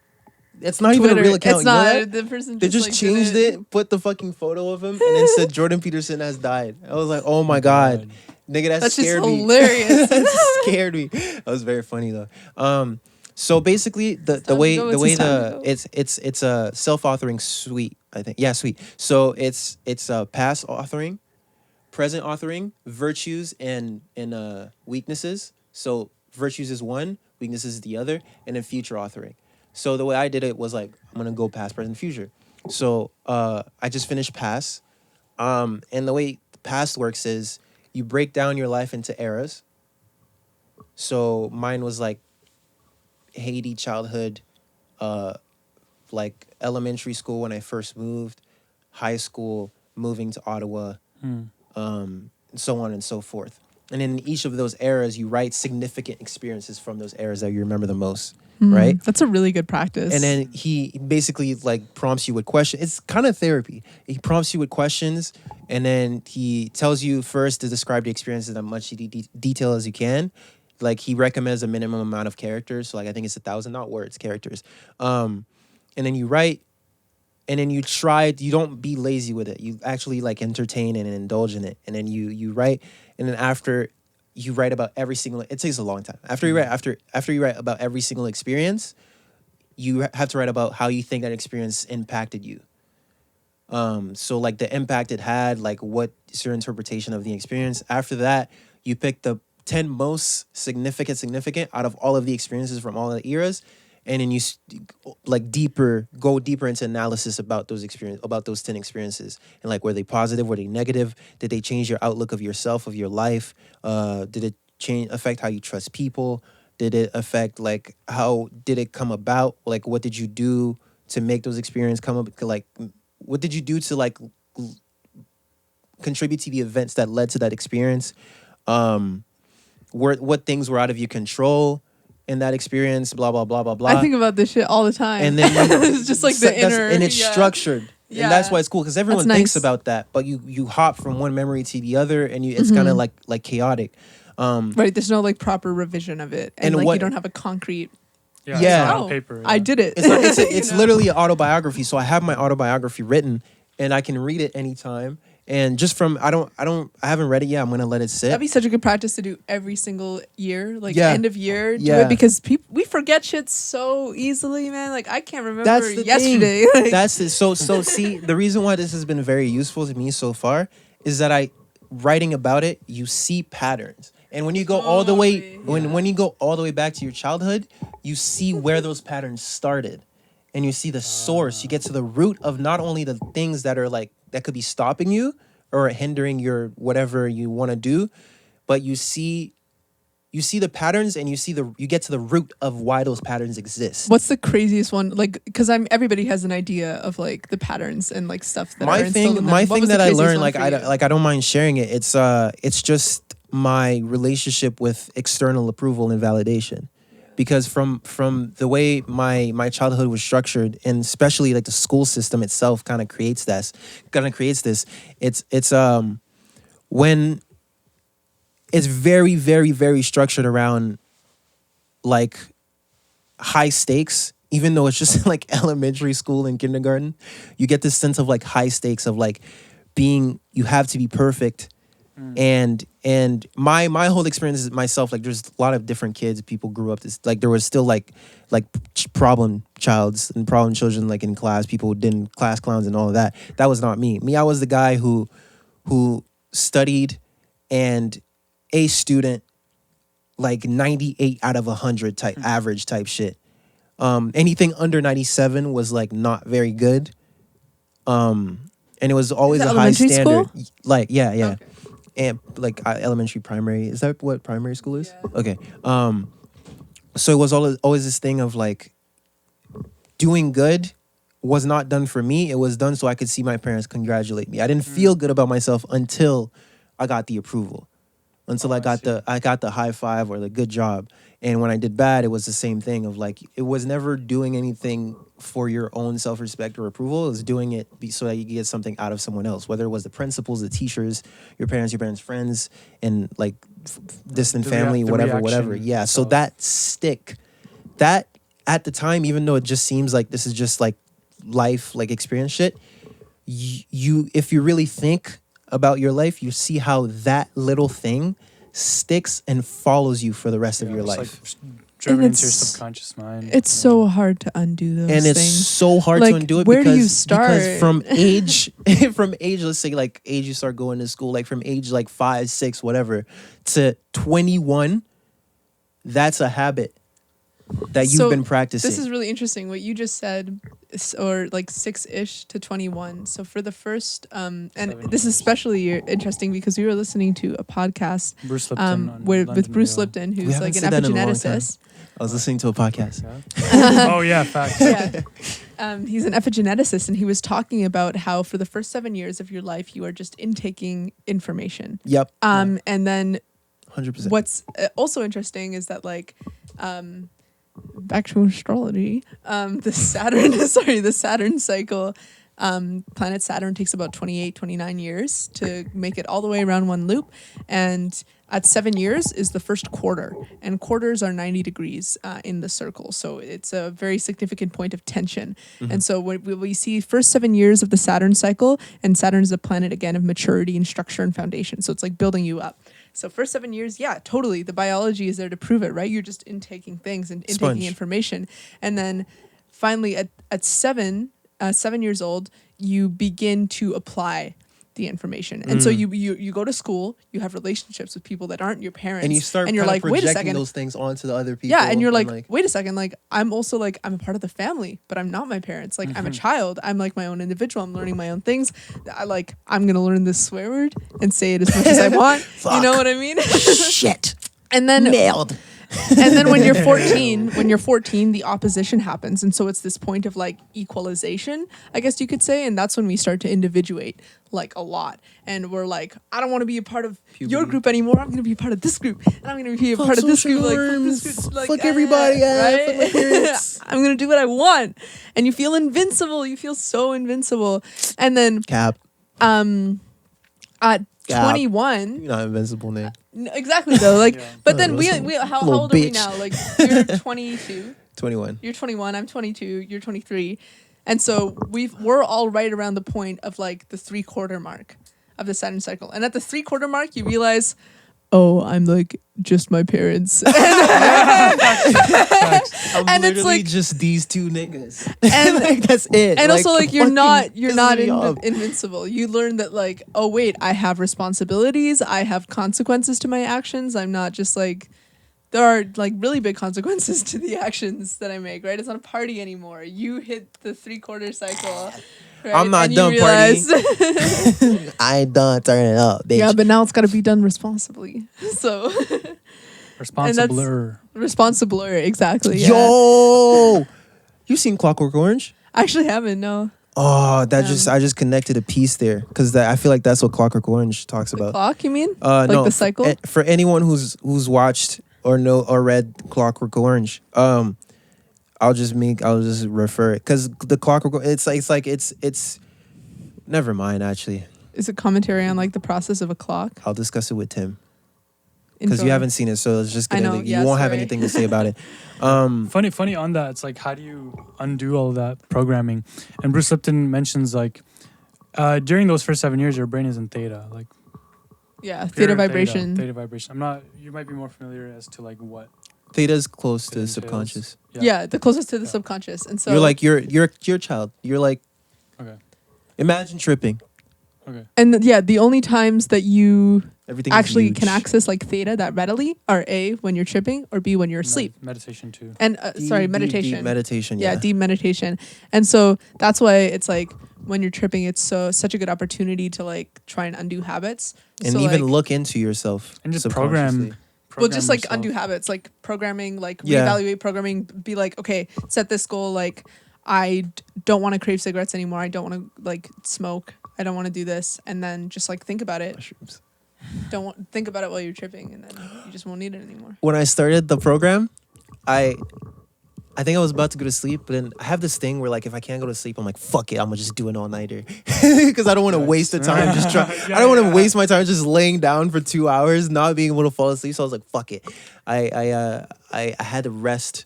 It's not Twitter. even a real account. It's you know not. that? The person They just like, changed did it, put the fucking photo of him, and then said Jordan Peterson has died. I was like, oh my god, nigga, that That's just scared me. hilarious. That scared me. That was very funny though. So basically, the time way to go. the way It's time the to go. it's a self-authoring suite. I think suite. So it's past authoring, present authoring, virtues and weaknesses. So virtues is one, weaknesses is the other, and then future authoring. So the way I did it was like, I'm gonna go past, present, future. So I just finished past, and the way past works is you break down your life into eras. So mine was like Haiti childhood, like elementary school when I first moved, high school, moving to Ottawa, so on and so forth. And in each of those eras, you write significant experiences from those eras that you remember the most, right? That's a really good practice. And then he basically like prompts you with questions. It's kind of therapy. He prompts you with questions, and then he tells you first to describe the experience in as much detail as you can. Like he recommends a minimum amount of characters. So like I think it's 1,000, not words, characters. and then you write, and then you don't be lazy with it. You actually like entertain and indulge in it. And then you write, and then after you write about every single, it takes a long time. After you write about every single experience, you have to write about how you think that experience impacted you. So like the impact it had, like what's your interpretation of the experience. After that, you pick the 10 most significant out of all of the experiences from all the eras, and then you go deeper into analysis about those 10 experiences, and like, were they positive, were they negative, did they change your outlook of yourself, of your life, did it affect how you trust people, did it affect like how did it come about, like what did you do to make those experiences come up, like what did you do to like contribute to the events that led to that experience, what things were out of your control in that experience, blah blah blah blah blah. I think about this shit all the time. And then it's just like the inner, and it's structured. Yeah. And that's why it's cool, because everyone That's thinks nice. about that, but you hop from one memory to the other, and it's kind of like chaotic. Right, there's no like proper revision of it, and like you don't have a concrete. Yeah, Yeah. it's not Oh, on paper. I did it. It's You know? literally an autobiography. So I have my autobiography written, and I can read it anytime. And just from I haven't read it yet. I'm gonna let it sit. That'd be such a good practice to do every single year, like Yeah. end of year. Do Yeah. it, because we forget shit so easily, man. Like I can't remember That's the yesterday. thing. Like, That's it. So see, the reason why this has been very useful to me so far is that writing about it, you see patterns. And when you go all the way when you go all the way back to your childhood, you see where those patterns started. And you see the source. You get to the root of not only the things that are like that could be stopping you or hindering your whatever you want to do, but you see the patterns, and you get to the root of why those patterns exist. what's the craziest one? Like, because everybody has an idea of like the patterns and like stuff that are instilled in them. My What thing was the that I craziest learned, one like for you? I don't mind sharing it. It's just my relationship with external approval and validation. Because from the way my childhood was structured, and especially like the school system itself kind of creates this. It's when it's very, very, very structured around like high stakes, even though it's just like elementary school and kindergarten. You get this sense of like high stakes of like you have to be perfect. And my whole experience is myself, like there's a lot of different kids, people grew up this, like there was still like problem childs and problem children like in class, people who didn't, class clowns and all of that. That was not me. I was the guy who studied and a student, like 98 out of 100 type average type shit. Anything under 97 was like not very good. And it was always Is a that high elementary standard. school? Like yeah. Okay. And like elementary, primary, is that what primary school is? Yeah. Okay. So it was always this thing of like doing good was not done for me. It was done so I could see my parents congratulate me. I didn't feel good about myself until I got the approval, until I got the high five or the good job. And when I did bad, it was the same thing of like, it was never doing anything for your own self-respect or approval. It was doing it so that you get something out of someone else, whether it was the principals, the teachers, your parents' friends, and like distant family, whatever. Yeah. So that at the time, even though it just seems like this is just like life, like experience shit, you if you really think about your life, you see how that little thing sticks and follows you for the rest of your life. Like driven And into your it's- subconscious mind. It's so hard to undo those And it's things. so hard Like, to undo it. where do you because start? from age, let's say like age you start going to school, like from age like 5, 6, whatever, to 21, that's a habit that you've So, been practicing. This is really interesting. What you just said, or like 6-ish to 21. So for the first, and 7 this is years. especially interesting because we were listening to a podcast Bruce Lipton on with London Bruce Real. Lipton, We who's haven't like an said that in a long time. epigeneticist. I was listening to a podcast. Yeah? Oh yeah, facts. Yeah. He's an epigeneticist, and he was talking about how for the first 7 years of your life, you are just intaking information. Yep. And then 100%. what's also interesting is that like back to astrology, the Saturn cycle Planet Saturn takes about 28, 29 years to make it all the way around one loop. And at 7 years is the first quarter. And quarters are 90 degrees in the circle. So it's a very significant point of tension. And so when we see first 7 years of the Saturn cycle, and Saturn is a planet, again, of maturity and structure and foundation. So it's like building you up. So first 7 years, yeah, totally. The biology is there to prove it, right? You're just intaking things and intaking Sponge. information. And then finally at 7 years old, you begin to apply the information. And so you go to school, you have relationships with people that aren't your parents. And you start and you're kinda like, wait a projecting second. those things onto the other people. Yeah, and you're like, wait a second, like I'm also like I'm a part of the family, but I'm not my parents. Like I'm a child. I'm like my own individual. I'm learning my own things. I'm gonna learn this swear word and say it as much as I want. You know what I mean? shit. And then Nailed. and then when you're 14, the opposition happens. And so it's this point of like equalization, I guess you could say. And that's when we start to individuate like a lot. And we're like, I don't want to be a part of your group anymore. I'm going to be a part of this group. And I'm going to be a part of this group. Like, fuck this group. Like, fuck everybody. right? Fuck my parents. I'm going to do what I want. And you feel invincible. You feel so invincible. And then Cap. at Gap. 21, You're not invincible, Nick. exactly though. Like, but then listen, how little old are we bitch. now? Like, you're 22. 21. You're 21. I'm 22. You're 23. And so we're all right around the point of like the 3/4 mark of the Saturn cycle. And at the 3/4 mark, you realize, oh, I'm like just my parents. I'm And it's literally like- just these two niggas. And like, that's it. and also like you're not pissing me off. invincible. You learn that like, oh wait, I have responsibilities. I have consequences to my actions. I'm not just like, there are like really big consequences to the actions that I make, right? It's not a party anymore. You hit the 3/4 cycle. Right? I'm not And you done realize- partying. I ain't done turning up, bitch. Yeah, but now it's got to be done responsibly. So Responsible. responsible, exactly. Yeah. Yo, you seen Clockwork Orange? I actually haven't. No. Oh, I just connected a piece there because I feel like that's what Clockwork Orange talks The about. clock, you mean? No, the cycle? For anyone who's watched or know or read Clockwork Orange, I'll just refer it because the Clockwork. It's. Never mind. Actually, Is it commentary on like the process of a clock? I'll discuss it with Tim because Enjoy. you haven't seen it, so it's just I gonna. know, You yeah, won't have sorry. anything to say about it. Funny on that. It's like, how do you undo all of that programming? And Bruce Lipton mentions like, during those first 7 years, your brain is in theta, like Yeah, pure theta vibration. Theta vibration. I'm not. You might be more familiar as to like what. Theta's close to the entails. subconscious. Yeah, the closest to the subconscious. And so You're like you're a child. You're like Okay. imagine tripping. Okay. and the only times that you Everything actually is can huge. access like theta that readily are A, when you're tripping, or B, when you're asleep. Meditation too. And Deep meditation. meditation. Yeah, Yeah. deep meditation. And so that's why it's like when you're tripping, it's such a good opportunity to like try and undo habits. And So, even like, look into yourself And just subconsciously. well, just like yourself. undo habits, like programming, like Yeah. reevaluate programming, be like, okay, set this goal, like don't want to crave cigarettes anymore. I don't want to like smoke. I don't want to do this. And then just like think about it. Mushrooms. Think about it while you're tripping, and then you just won't need it anymore. When I started the program, I think I was about to go to sleep, but then I have this thing where like if I can't go to sleep, I'm like, fuck it, I'm gonna just do an all nighter because I don't want to waste the time. I don't want to waste my time just laying down for 2 hours, not being able to fall asleep. So I was like, fuck it. I had to rest.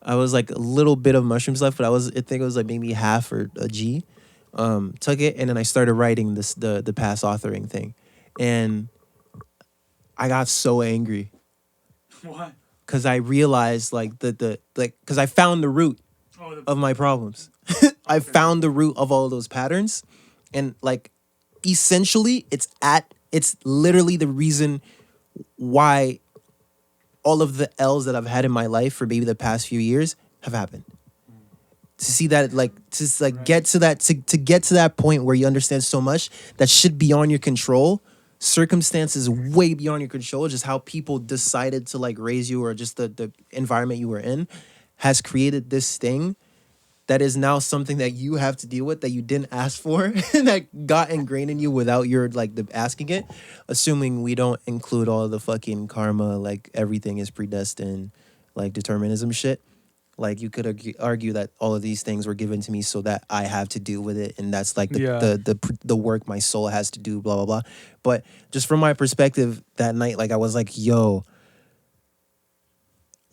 I was like a little bit of mushrooms left, but I think it was like maybe half or a G. Took it and then I started writing the past authoring thing, and I got so angry. What? Because I realized because I found the root of my problems. I found the root of all those patterns, and like essentially it's literally the reason why all of the L's that I've had in my life for maybe the past few years have happened. To see that, like, get to that, to get to that point where you understand so much that should be on your control. Circumstances way beyond your control, just how people decided to like raise you or just the environment you were in has created this thing that is now something that you have to deal with that you didn't ask for that got ingrained in you without your like the asking it, assuming we don't include all the fucking karma, like everything is predestined, like determinism shit. Like you could argue that all of these things were given to me so that I have to deal with it, and that's like the work my soul has to do, blah blah blah. But just from my perspective that night, like I was like, yo,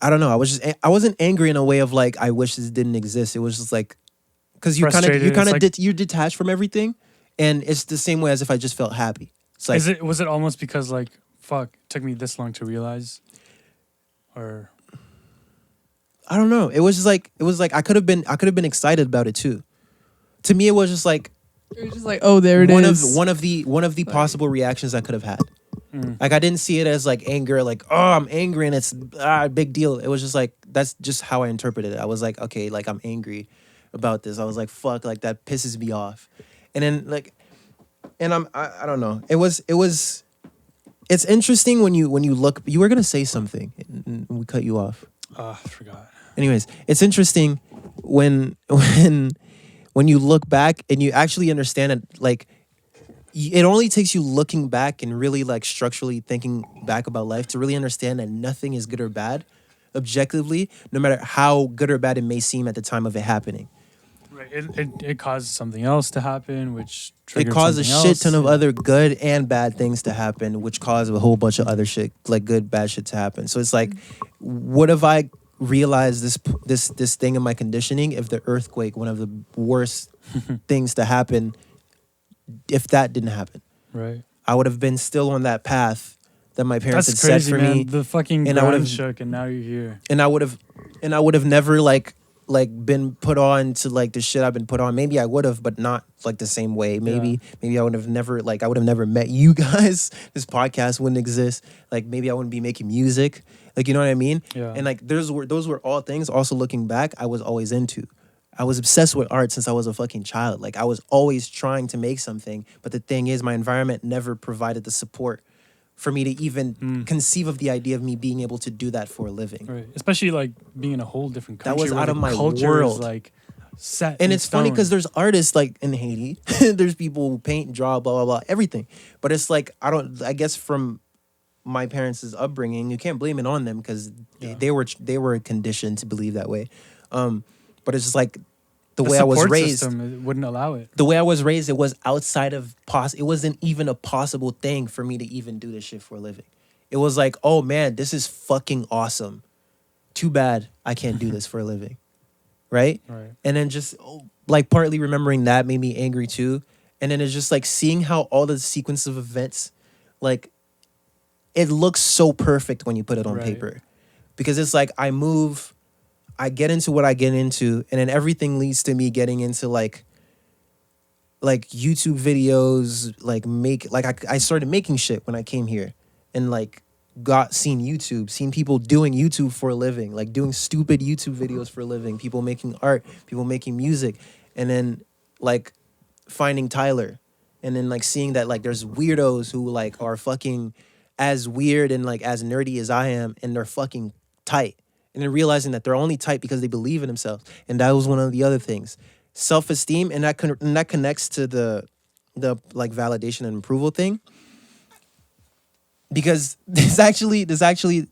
I don't know. I wasn't angry in a way of like I wish this didn't exist. It was just like because you're you're detached from everything, and it's the same way as if I just felt happy. It's like, was it almost because like fuck, it took me this long to realize, or I don't know. It was like I could have been excited about it too. To me, it was just like oh, there it is. One of the possible reactions I could have had. Like I didn't see it as like anger, like oh I'm angry and it's a big deal. It was just like that's just how I interpreted it. I was like okay, like I'm angry about this. I was like fuck, like that pisses me off, and then like, and I don't know. It's interesting when you look. You were gonna say something, and we cut you off. I forgot. Anyways, it's interesting when you look back and you actually understand it. Like, it only takes you looking back and really like structurally thinking back about life to really understand that nothing is good or bad, objectively, no matter how good or bad it may seem at the time of it happening. Right. It caused something else to happen, which triggered it caused a something shit ton of other good and bad things to happen, which caused a whole bunch of other shit, like good, bad shit to happen. So it's like, what if I realized this thing in my conditioning? If the earthquake, one of the worst things to happen, if that didn't happen, right, I would have been still on that path that my parents That's had crazy, set for man. me. The fucking and I would ground have shook, and now you're here. And I would have never like been put on to like the shit I've been put on. Maybe I would have, but not like the same way. Maybe I would have never met you guys. This podcast wouldn't exist. Like maybe I wouldn't be making music. Like you know what I mean? Yeah. And like those were all things. Also looking back, I was always into. I was obsessed with art since I was a fucking child. Like I was always trying to make something. But the thing is, my environment never provided the support for me to even conceive of the idea of me being able to do that for a living. Right. Especially like being in a whole different country. That was out of my culture world. Is like set and in it's funny stone. because there's artists like in Haiti. There's people who paint, draw, blah, blah, blah, everything. But it's like, I guess from my parents' upbringing, you can't blame it on them because they were conditioned to believe that way. But it's just like, the way I was raised, it wouldn't allow it. The way I was raised, it was outside of it wasn't even a possible thing for me to even do this shit for a living. It was like, oh man, this is fucking awesome. Too bad I can't do this for a living, right? Right. And then just like partly remembering that made me angry too. And then it's just like seeing how all the sequence of events, like it looks so perfect when you put it on paper, because it's like I get into what I get into, and then everything leads to me getting into like YouTube videos, I started making shit when I came here, and like seen people doing YouTube for a living, like doing stupid YouTube videos for a living, people making art, people making music, and then like finding Tyler, and then like seeing that like there's weirdos who like are fucking as weird and like as nerdy as I am, and they're fucking tight. And then realizing that they're only tight because they believe in themselves. And that was one of the other things. Self-esteem, and that connects to the like validation and approval thing. Because this actually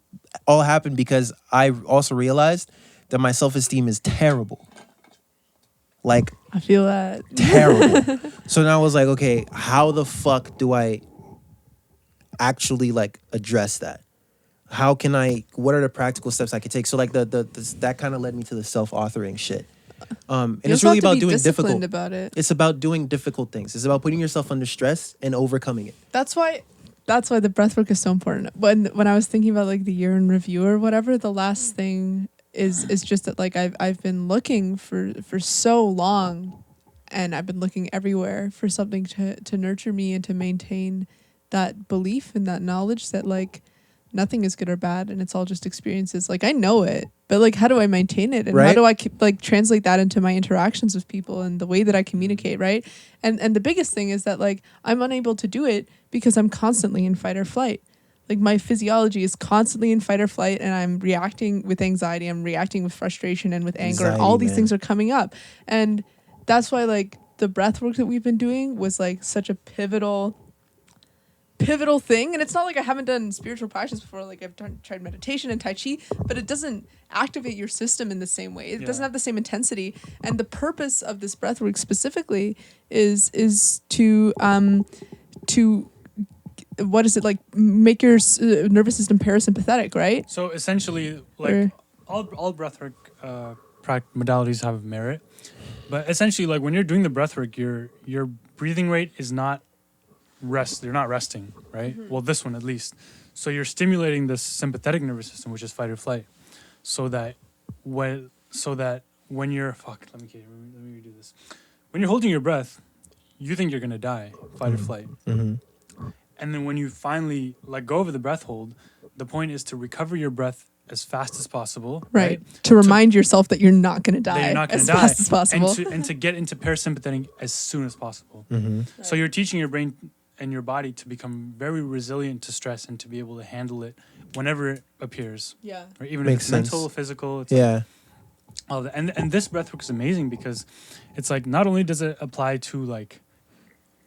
all happened because I also realized that my self-esteem is terrible. Like, I feel that. Terrible. So now I was like, okay, how the fuck do I actually like address that? What are the practical steps I could take? So like that kind of led me to the self-authoring shit. And it's really about doing difficult. About it. It's about doing difficult things. It's about putting yourself under stress and overcoming it. That's why the breath work is so important. When I was thinking about like the year in review or whatever, the last thing is just that like I've been looking for so long, and I've been looking everywhere for something to nurture me and to maintain that belief and that knowledge that like nothing is good or bad, and it's all just experiences. Like I know it, but like how do I maintain it, and how do I translate that into my interactions with people and the way that I communicate, right? And the biggest thing is that like I'm unable to do it because I'm constantly in fight or flight. Like my physiology is constantly in fight or flight, and I'm reacting with anxiety, I'm reacting with frustration and with anger. Anxiety, all these things are coming up, and that's why like the breath work that we've been doing was like such a pivotal pivotal thing. And it's not like I haven't done spiritual practice before. Like I've tried meditation and Tai Chi, but it doesn't activate your system in the same way. It doesn't have the same intensity. And the purpose of this breath work specifically is to what is it, like make your nervous system parasympathetic, right? So essentially, like all breathwork modalities have merit, but essentially, like when you're doing the breathwork, your breathing rate is not you're not resting, right? Well, this one at least. So you're stimulating the sympathetic nervous system, which is fight or flight, so that when you're let me redo this. When you're holding your breath, you think you're gonna die, fight or flight. And then when you finally let go of the breath hold, the point is to recover your breath as fast as possible. Right. To remind yourself that you're not going to die you're not gonna as die, fast as possible. And to get into parasympathetic as soon as possible. So you're teaching your brain and your body to become very resilient to stress and to be able to handle it whenever it appears. Yeah. Or even Makes if it's sense. mental, physical. It's Yeah. all that. And this breathwork is amazing because it's like not only does it apply to like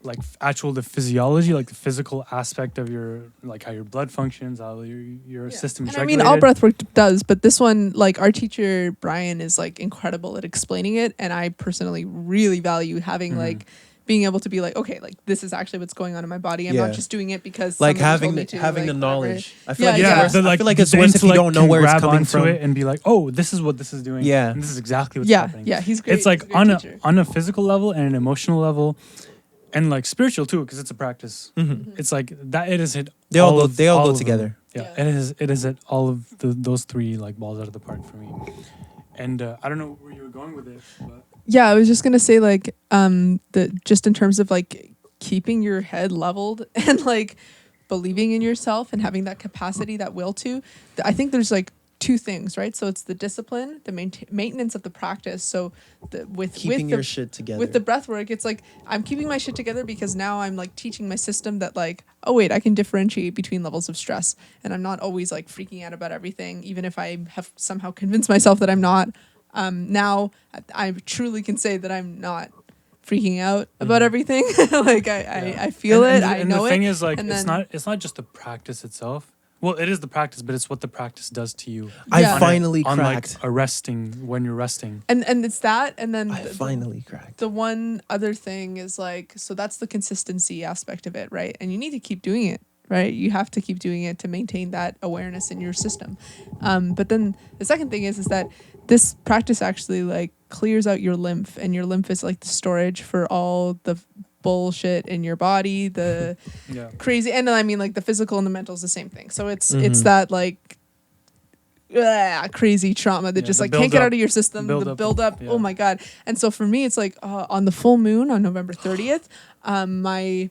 the physiology, like the physical aspect of your, like how your blood functions, how your system is And I regulated. mean, all breathwork does, but this one, like our teacher Brian is like incredible at explaining it, and I personally really value having like being able to be like, okay, like this is actually what's going on in my body. I'm not just doing it because Like somebody having told me the to, having like, the whatever. knowledge. I feel Yeah, like yeah. it's worse. I feel like it's worse if you don't know can where it's grab coming onto from. it and be like, oh, this is what this is doing. Yeah. And this is exactly what's Yeah, happening. yeah, he's great. It's like He's a great teacher. on a physical level and an emotional level, and like spiritual too, because it's a practice. It's like that. It is hit. They all go of together. them. Yeah, it is hit all of those three like balls out of the park for me. And I don't know where you were going with it, but Yeah, I was just gonna say like just in terms of like keeping your head leveled and like believing in yourself and having that capacity, that will to. I think there's like two things, right? So it's the discipline, the maintenance of the practice. So Keeping your shit together. with the breath work, it's like I'm keeping my shit together because now I'm like teaching my system that like, oh wait, I can differentiate between levels of stress, and I'm not always like freaking out about everything, even if I have somehow convinced myself that I'm not. Now I truly can say that I'm not freaking out about everything. Like I feel it, I know it. And the thing is, like, and it's not just the practice itself. Well, it is the practice, but it's what the practice does to you. Yeah. I finally on cracked. like a resting when you're resting. and it's that, and then I finally cracked. the one other thing is like, so that's the consistency aspect of it, right? And you need to keep doing it, right? You have to keep doing it to maintain that awareness in your system. But then the second thing is that this practice actually like clears out your lymph, and your lymph is like the storage for all the bullshit in your body, the crazy, and then I mean like the physical and the mental is the same thing. So it's that like crazy trauma that just like can't get out of your system, the build up. Oh my god. And so for me it's like on the full moon on November 30th, my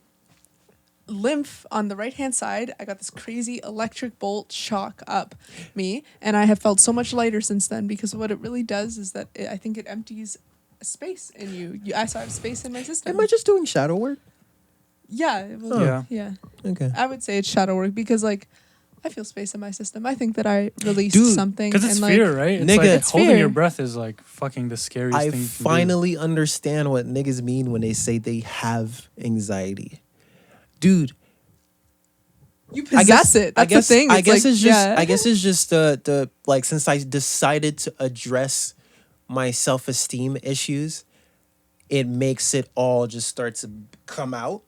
lymph on the right hand side, I got this crazy electric bolt shock up me, and I have felt so much lighter since then, because what it really does is that I think it empties space in you. I saw space in my system. Am I just doing shadow work? Yeah. Yeah. Okay. I would say it's shadow work, because like I feel space in my system. I think that I released something. Because it's and, like, fear, right? It's nigga, like it's holding fear. your breath is like fucking the scariest I thing. finally understand what niggas mean when they say they have anxiety. Dude, You possess it. That's the thing. I guess like, it's just. yeah. I guess it's just the like, since I decided to address my self-esteem issues, it makes it all just start to come out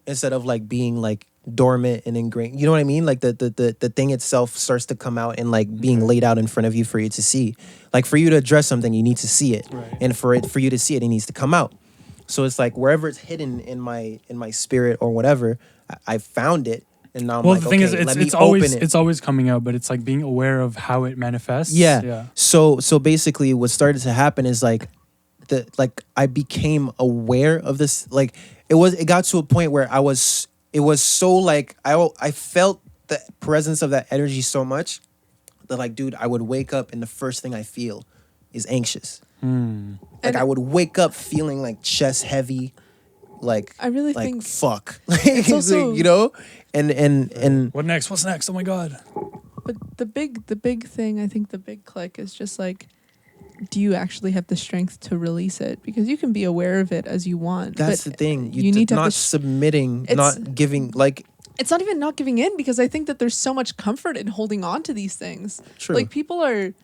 instead of like being like dormant and ingrained. You know what I mean? Like the thing itself starts to come out and like being laid out in front of you for you to see. Like for you to address something, you need to see it, Right. and for you to see it, it needs to come out. So it's like wherever it's hidden in my spirit or whatever, I found it. And now I'm like, the thing okay, is, let me it's always open it. it's always coming out, but it's like being aware of how it manifests. Yeah. So basically, what started to happen is like, I became aware of this. Like it got to a point where it was so like I felt the presence of that energy so much that like, dude, I would wake up and the first thing I feel is anxious. Like I would wake up feeling like chest heavy. Like I really like, think fuck. it's also, you know, and What next? What's next? Oh my god. but the big thing, I think the big click is just like, do you actually have the strength to release it? Because you can be aware of it as you want. that's but the thing. You need to have not the submitting, it's- not giving. Like it's not even not giving in, because I think that there's so much comfort in holding on to these things. True. Like, people are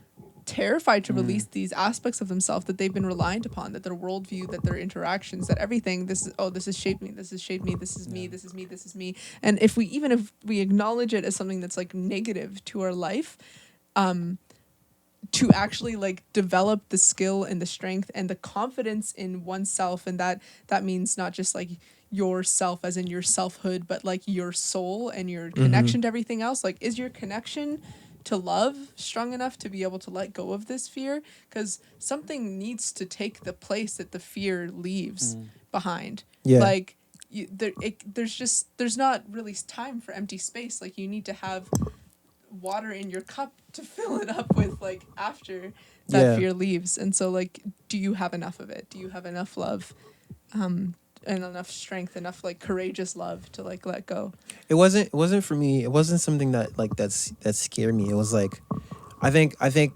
terrified to release these aspects of themselves that they've been reliant upon, that their worldview, that their interactions, that everything, this has shaped me, this has shaped me, this is me, this is me, this is me. And if we acknowledge it as something that's like negative to our life, to actually like develop the skill and the strength and the confidence in oneself, and that means not just like yourself as in your selfhood, but like your soul and your connection to everything else. Like, is your connection to love strong enough to be able to let go of this fear? Because something needs to take the place that the fear leaves behind. Yeah. Like, there's not really time for empty space. Like, you need to have water in your cup to fill it up with, like, after that fear leaves. And so, like, do you have enough of it? Do you have enough love, and enough strength, enough like courageous love to like let go? It wasn't for me. It wasn't something that like that scared me. It was like, I think I don't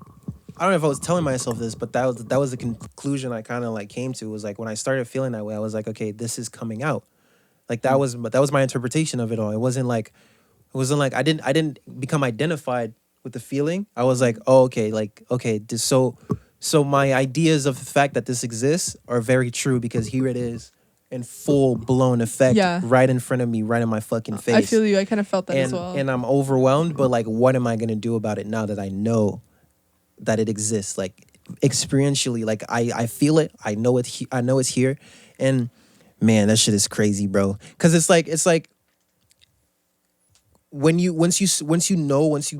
know if I was telling myself this, but that was the conclusion I kind of like came to. Was like, when I started feeling that way, I was like, okay, this is coming out. Like, that was my interpretation of it all. It wasn't like I didn't become identified with the feeling. I was like, oh, okay, so my ideas of the fact that this exists are very true, because here it is in full blown effect, right in front of me, right in my fucking face. I feel you. I kind of felt that as well. And I'm overwhelmed, but like, what am I gonna do about it now that I know that it exists? Like, experientially, like I feel it. I know it. I know it's here, and man, that shit is crazy, bro. Because it's like once you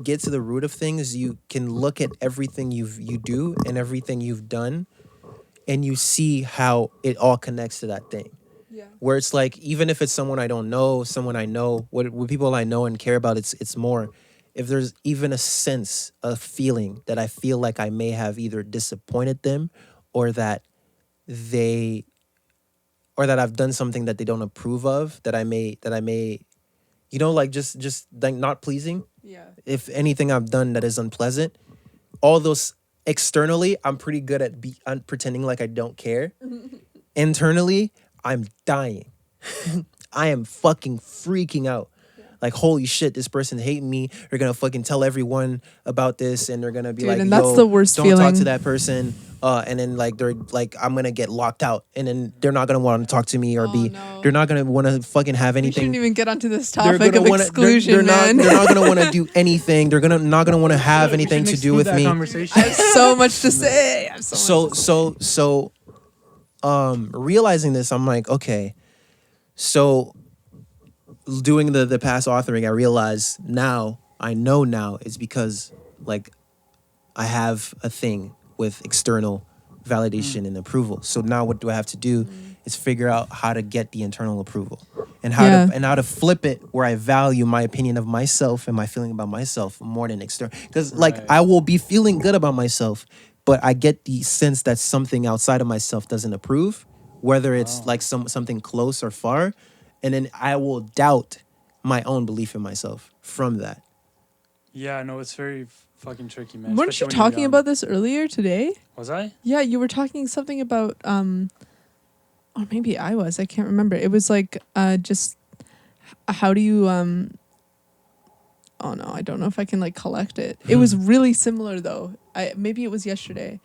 get to the root of things, you can look at everything you do and everything you've done, and you see how it all connects to that thing. Yeah. Where it's like, even if it's someone I don't know, someone I know, what people I know and care about, it's more. If there's even a sense of feeling that I feel like I may have either disappointed them, or that I've done something that they don't approve of, that I may, like just like not pleasing. Yeah. If anything I've done that is unpleasant, all those externally, I'm pretty good at pretending like I don't care. Internally, I'm dying. I am fucking freaking out. Yeah. Like, holy shit, this person hating me. They're gonna fucking tell everyone about this, and they're gonna be like, and that's the worst feeling. Don't talk to that person. And then like they're like, I'm gonna get locked out, and then they're not gonna want to talk to me, or they're not gonna want to fucking have anything. We shouldn't even get onto this topic of exclusion, man. They're not gonna want to do anything. They're not gonna want to have anything to do with me. Conversation. I have so much to say. So realizing this, I'm like, okay, so doing the past authoring, I realize now, I know now, it's because like I have a thing with external validation and approval. So now what do I have to do is figure out how to get the internal approval, and how to flip it where I value my opinion of myself and my feeling about myself more than external. Because like, I will be feeling good about myself, but I get the sense that something outside of myself doesn't approve, whether it's like something close or far, and then I will doubt my own belief in myself from that. Yeah, no, it's very fucking tricky, man. Weren't you talking about this earlier today? Was I? Yeah, you were talking something about, or maybe I was. I can't remember. It was like just how do you oh no, I don't know if I can like collect it. It was really similar though. Maybe it was yesterday.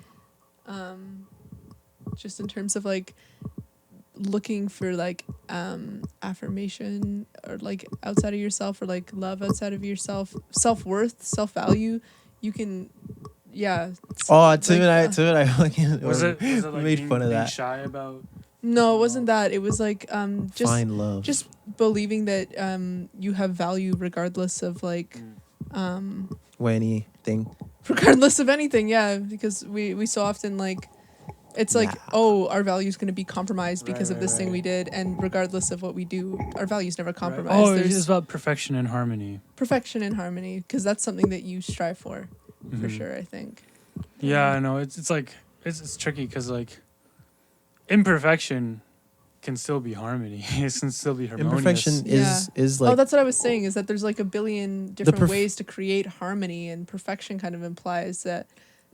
Just in terms of like looking for like affirmation, or like outside of yourself, or like love outside of yourself, self-worth, self-value. You can, Tim and I fucking was it like made fun of being that. shy about? No, it wasn't that. It was like just find love. Just believing that you have value regardless of like anything. Regardless of anything, yeah, because we so often like, it's like, our value is going to be compromised because of this thing we did, and regardless of what we do, our value's never compromised. Oh, it's about perfection and harmony. Perfection and harmony, because that's something that you strive for sure, I think. Yeah, I know. It's like, it's tricky, because like imperfection can still be harmony. It can still be harmonious. Imperfection is like... Oh, that's what I was saying, is that there's like a billion different ways to create harmony, and perfection kind of implies that,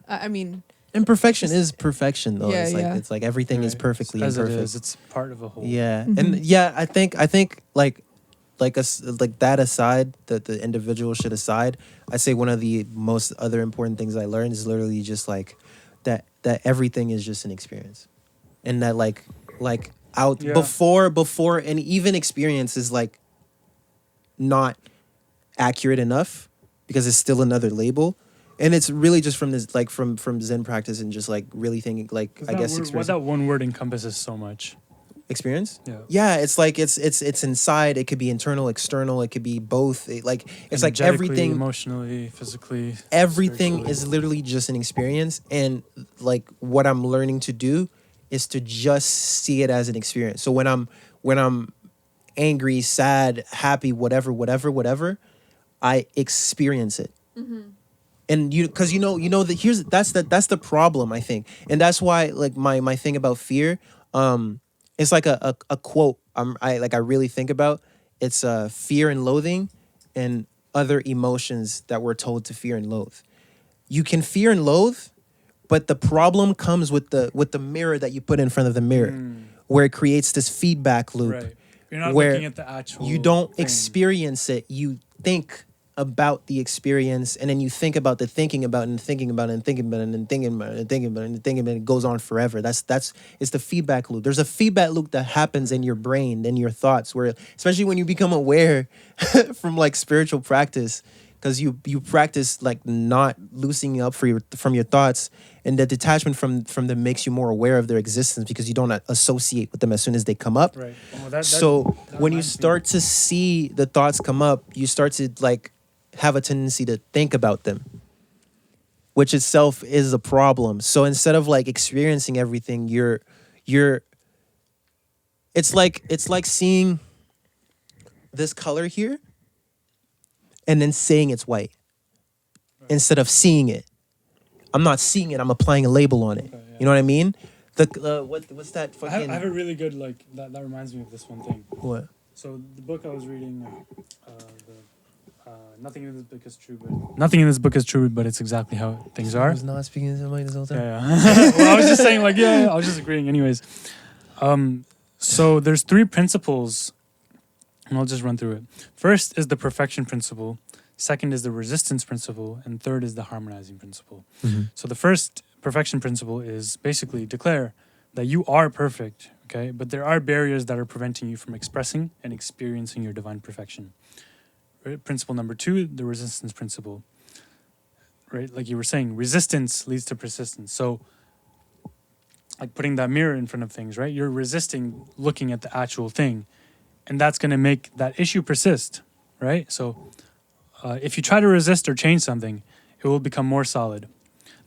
I mean... Imperfection is perfection, though. Yeah, it's like everything is perfectly as imperfect. it is. It's part of a whole. Yeah, and I think like like that aside, that the individual shit aside, I say one of the most other important things I learned is literally just like that everything is just an experience, and that like out Yeah. before and even experience is like not accurate enough because it's still another label. And it's really just from this, like from Zen practice and just like really thinking, like I guess what that one word encompasses so much. Experience. Yeah. It's like it's inside. It could be internal, external. It could be both. It's like everything, emotionally, physically. everything is literally just an experience. And like what I'm learning to do is to just see it as an experience. So when I'm angry, sad, happy, whatever, I experience it. And because you know that that's the problem, I think. And that's why like my thing about fear, it's like a quote I really think about. It's fear and loathing and other emotions that we're told to fear and loathe. You can fear and loathe, but the problem comes with the mirror that you put in front of the mirror, where it creates this feedback loop. Right. You're not where looking at the actual you don't thing. experience it. You think about the experience, and then you think about the thinking about it and thinking about it and thinking about it and thinking about it and thinking about it and thinking about it. It goes on forever. It's the feedback loop. There's a feedback loop that happens in your brain, in your thoughts, where especially when you become aware from like spiritual practice, because you practice like not loosening up from your thoughts, and the detachment from them makes you more aware of their existence because you don't associate with them as soon as they come up. Right. So when you start to see the thoughts come up, you start to like have a tendency to think about them, which itself is a problem. So instead of like experiencing everything, it's like seeing this color here and then saying it's white instead of seeing it. I'm not seeing it, I'm applying a label on it. Okay, yeah. You know what I mean? What's that fucking I have a really good like that reminds me of this one thing. what? So the book I was reading, nothing in this book is true, but it's exactly how things are. I was not speaking to somebody this whole time. Yeah. Well, I was just saying, like, I was just agreeing. Anyways, so there's 3 principles, and I'll just run through it. First is the perfection principle. Second is the resistance principle, and third is the harmonizing principle. So the first perfection principle is basically declare that you are perfect, okay? But there are barriers that are preventing you from expressing and experiencing your divine perfection. Right? Principle number 2, the resistance principle. Right? Like you were saying, resistance leads to persistence. So like putting that mirror in front of things, right? You're resisting looking at the actual thing, and that's going to make that issue persist, right? So if you try to resist or change something, it will become more solid.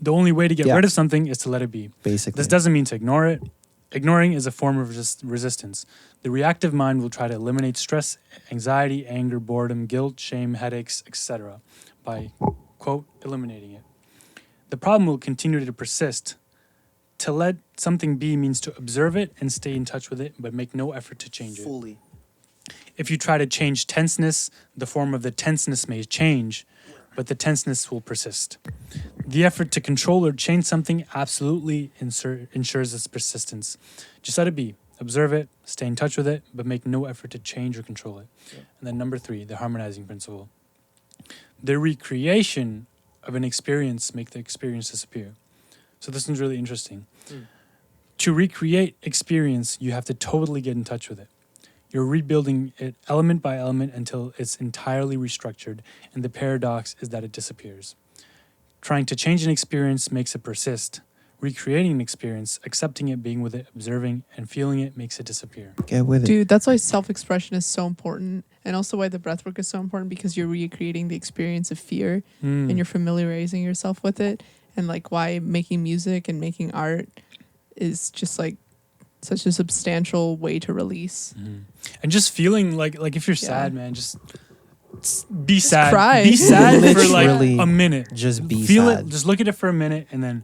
The only way to get rid of something is to let it be. Basically. This doesn't mean to ignore it. Ignoring is a form of resistance. The reactive mind will try to eliminate stress, anxiety, anger, boredom, guilt, shame, headaches, etc. by, quote, eliminating it. The problem will continue to persist. To let something be means to observe it and stay in touch with it, but make no effort to change it. Fully. If you try to change tenseness, the form of the tenseness may change, but the tenseness will persist. The effort to control or change something absolutely ensures its persistence. Just let it be. Observe it, stay in touch with it, but make no effort to change or control it. Yeah. And then number 3, the harmonizing principle. The recreation of an experience make the experience disappear. So this one's really interesting. To recreate experience, you have to totally get in touch with it. You're rebuilding it element by element until it's entirely restructured, and the paradox is that it disappears. Trying to change an experience makes it persist. Recreating an experience, accepting it, being with it, observing, and feeling it makes it disappear. Get with it. Dude, that's why self-expression is so important, and also why the breathwork is so important, because you're recreating the experience of fear and you're familiarizing yourself with it, and like why making music and making art is just like such a substantial way to release. And just feeling like if you're sad, man, just be sad. Cry. Be sad for like Literally, a minute. Just be Feel sad. it. Just look at it for a minute, and then,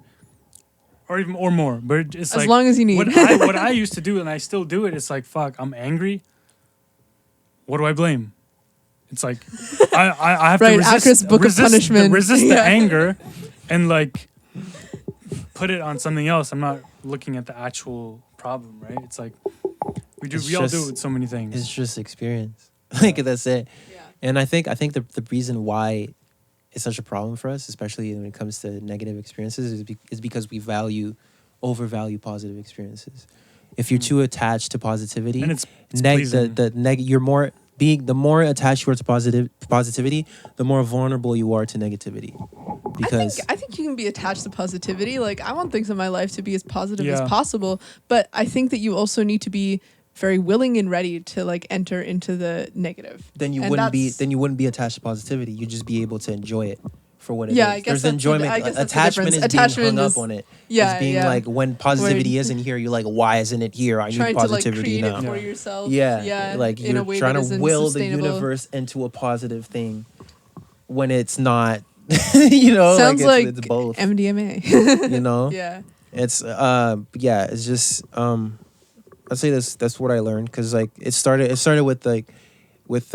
or more. But it's As like long as you need. what I used to do, and I still do it. It's like, fuck, I'm angry. What do I blame? It's like I have right, to aakrist book of punishment. resist the anger, and like put it on something else. I'm not looking at the actual problem, right? It's like we all do it with so many things. It's just experience. Like that's it. Yeah. And I think the reason why it's such a problem for us, especially when it comes to negative experiences, is because we overvalue positive experiences. If you're too attached to positivity, And it's pleasing. the more attached you are to positivity, the more vulnerable you are to negativity. Because I think you can be attached to positivity. Like, I want things in my life to be as positive Yeah. as possible, but I think that you also need to be very willing and ready to like enter into the negative. then you And wouldn't that's- be attached to positivity. You'd just be able to enjoy it for what it is. Yeah, I guess There's that's enjoyment. I guess that's the Attachment difference. is being Attachment hung is- up on it. Yeah, It's being yeah. like when positivity isn't here, you're like, why isn't it here? I need Trying to like positivity create now. it for Yeah. yourself. Yeah, like in a you're way trying that to isn't will the sustainable. universe into a positive thing when it's not. You know, Sounds like like it's both. MDMA. You know, Yeah. it's it's just I'd say that's what I learned because like it started with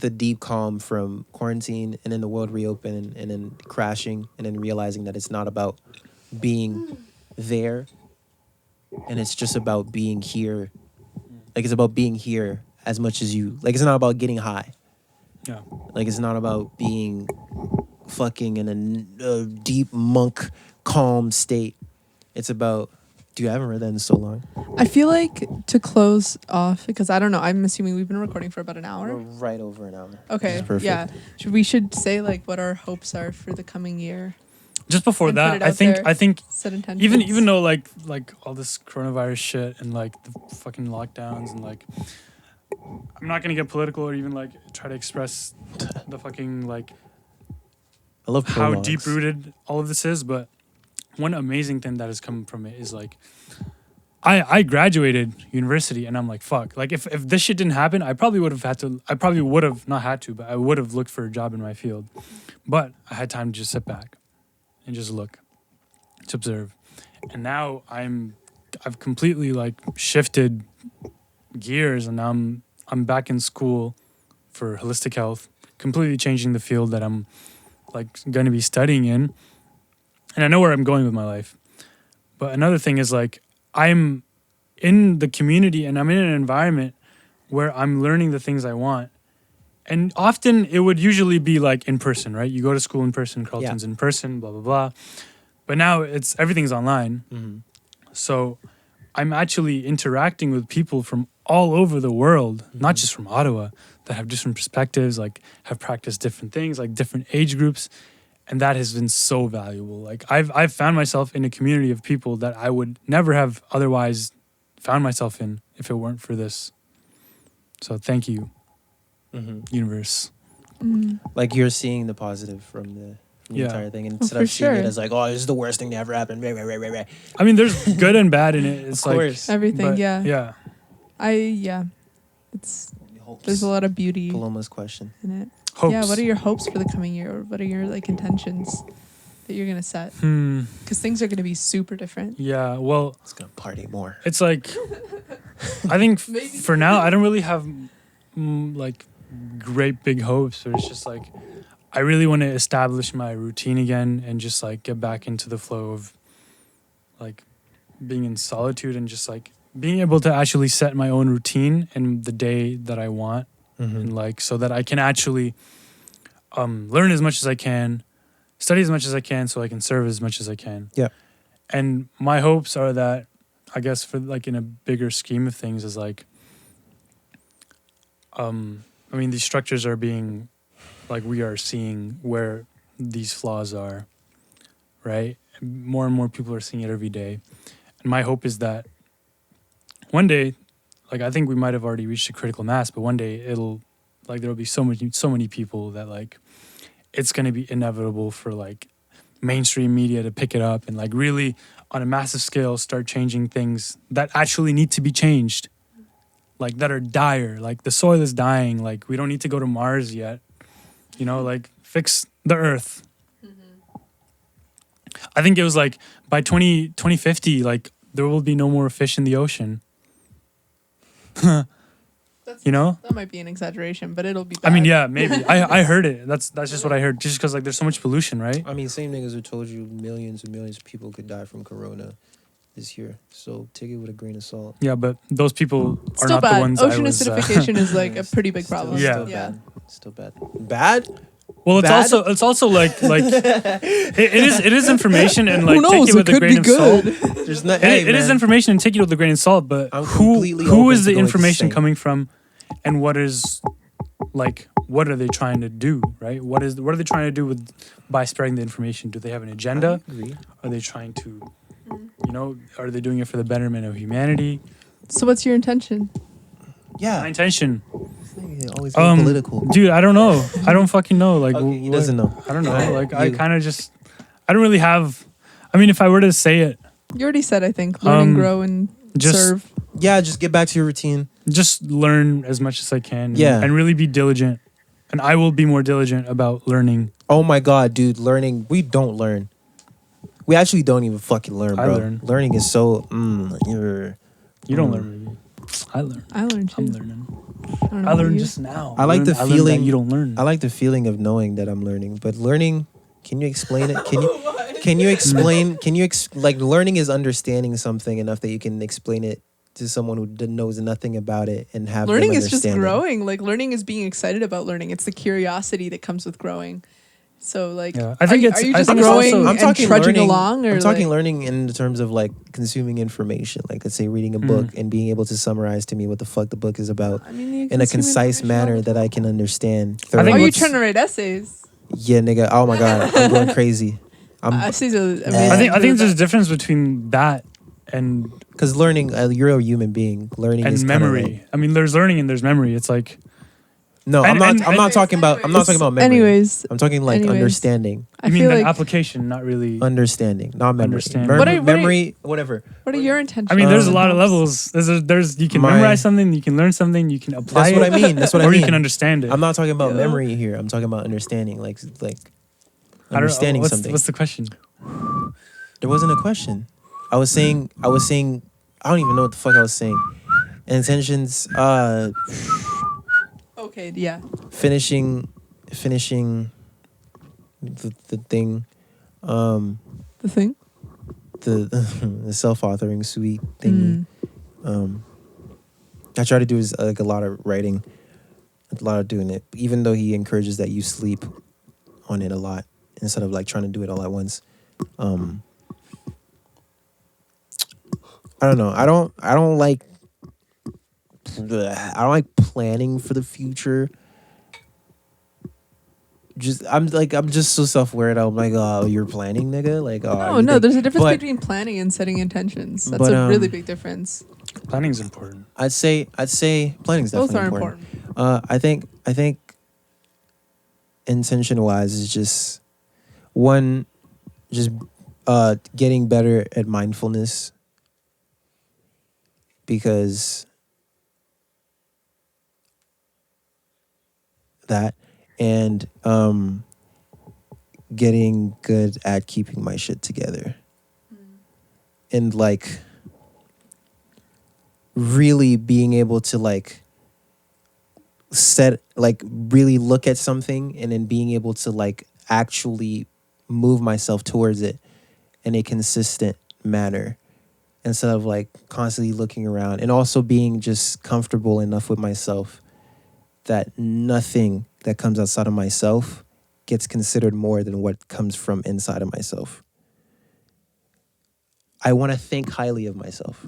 a deep calm from quarantine and then the world reopened and then crashing and then realizing that it's not about being there and it's just about being here. Like it's about being here as much as you like. It's not about getting high. Yeah. Like it's not about being fucking in a deep monk calm state. It's about. Dude, I haven't read that in so long. I feel like to close off, because I don't know, I'm assuming we've been recording for about an We're hour. right over an hour. Okay. Which is perfect. Yeah. We should say like what our hopes are for the coming year. Just before And put that, it I out think there. I think Set intentions. even though like all this coronavirus shit and like the fucking lockdowns and like I'm not gonna get political or even like try to express the fucking like I love how prologues. deep rooted all of this is, but one amazing thing that has come from it is like I graduated university and I'm like fuck, like if this shit didn't happen I probably would have not had to, but I would have looked for a job in my field, but I had time to just sit back and just look, to observe. And now I've completely like shifted gears and now I'm back in school for holistic health, completely changing the field that I'm like going to be studying in. And I know where I'm going with my life. But another thing is like I'm in the community and I'm in an environment where I'm learning the things I want. And often it would usually be like in person, right? You go to school in person, Carleton's in person, blah, blah, blah. But now everything's online. Mm-hmm. So I'm actually interacting with people from all over the world, not just from Ottawa, that have different perspectives, like have practiced different things, like different age groups. And that has been so valuable. Like I've found myself in a community of people that I would never have otherwise found myself in if it weren't for this. So thank you, universe. Like you're seeing the positive from the Yeah. entire thing, and Oh, instead for of seeing it sure. as like, oh, this is the worst thing to ever happen. I mean, there's good and bad in it. It's Of course. Everything, like, yeah. Yeah. It's there's a lot of beauty Paloma question. in it. Hopes. Yeah, what are your hopes for the coming year, or what are your like intentions that you're gonna set? Because things are gonna be super different. Yeah, well, It's gonna party more. it's like, I think Maybe. for now, I don't really have like great big hopes. But it's just like, I really want to establish my routine again and just like get back into the flow of like being in solitude and just like being able to actually set my own routine and the day that I want. And like so that I can actually learn as much as I can, study as much as I can, so I can serve as much as I can. Yeah. And my hopes are that, I guess, for like in a bigger scheme of things, is like, I mean, these structures are being, like, we are seeing where these flaws are, right? More and more people are seeing it every day, and my hope is that one day, like, I think we might have already reached a critical mass, but one day it'll, like, there'll be so many people that, like, it's going to be inevitable for, like, mainstream media to pick it up and, like, really on a massive scale start changing things that actually need to be changed, like, that are dire. Like, the soil is dying. Like, we don't need to go to Mars yet. You know, like, fix the Earth. I think it was, like, by 2050, like, there will be no more fish in the ocean. You know, That might be an exaggeration, but it'll be I mean, bad. yeah, maybe. I heard it. That's just what I heard. Just because, like, there's so much pollution, right? I mean, same niggas who told you millions and millions of people could die from corona this year. So take it with a grain of salt. Yeah, but those people are Still not bad. the ones Ocean I was. acidification is like a pretty big problem. Yeah. Still Yeah. bad. Still bad. Bad? Well, it's Bad? also like it is information and like Who knows? take it with It a could grain be of salt. good. There's not. It is information and take it with a grain of salt. But I'm who completely who open is to the going information insane. coming from, and what is like what are they trying to do? Right? What are they trying to do with by spreading the information? Do they have an agenda? I agree. Are they trying to, are they doing it for the betterment of humanity? So what's your intention? Yeah. My intention. Always political. Dude, I don't know. I don't fucking know. Like, Okay, he doesn't know. I don't know. Like, I You. kind of just, I don't really have. I mean, if I were to say it, You already said, I think, learn and grow and just- serve. Yeah, just get back to your routine. just learn as much as I can. Yeah. And really be diligent. And I will be more diligent about learning. Oh my god, dude, learning. We don't learn. We actually don't even fucking learn, I bro. learn. Learning is so. You're. You don't learn, maybe. I learn. I learned too. I'm learning. I don't know I about learned you. just now. I like the learned that feeling- you don't learn. I like the feeling of knowing that I'm learning, but learning. Can you explain it? Can you explain? Like learning is understanding something enough that you can explain it to someone who knows nothing about it and have them Learning is just understand it. growing. Like learning is being excited about learning. It's the curiosity that comes with growing. So like, Yeah, I think are you I just think it's growing also- I'm and talking trudging learning, along? Or I'm talking like, learning in terms of like consuming information. Like let's say reading a book and being able to summarize to me what the fuck the book is about I mean, you in a consume concise information all manner the that I time. can understand. I think Are thoroughly. you what's- trying to write essays? Yeah, nigga. Oh my god, I'm going crazy. Essays are amazing. I think there's a that. difference between that and Because learning, you're a human being. Learning is kinda memory. like- I mean, there's learning and there's memory. It's like no, And- I'm and- not. I'm not anyways, talking about. I'm not talking about memory. Anyways, I'm talking like anyways. understanding. I you mean feel that like. application, not really. Understanding, not memory. Understanding. What are- Memory, whatever. What are your intentions? I mean, there's a lot of Helps. levels. There's you can My- memorize something, you can learn something, you can apply That's what I it, mean. That's what I or mean. you can understand it. I'm not talking about Yeah. memory here. I'm talking about understanding, like I don't know, understanding what's, something. What's the question? There wasn't a question. I was saying. I don't even know what the fuck I was saying. Intentions. Okay, yeah. Finishing the thing. The thing. The self-authoring suite thingy. I try to do is like a lot of writing, a lot of doing it. Even though he encourages that you sleep on it a lot instead of like trying to do it all at once. I don't know. I don't like planning for the future. I'm just so self-aware that I'm like, oh, you're planning, nigga. Like, oh, Oh you no, think- there's a difference but- between planning and setting intentions. That's but, a really big difference. Planning's important. I'd say planning's Both definitely are important. important. I think intention-wise is just one, just getting better at mindfulness, because that, and getting good at keeping my shit together, and like really being able to like really look at something and then being able to like actually move myself towards it in a consistent manner instead of like constantly looking around, and also being just comfortable enough with myself that nothing that comes outside of myself gets considered more than what comes from inside of myself. I want to think highly of myself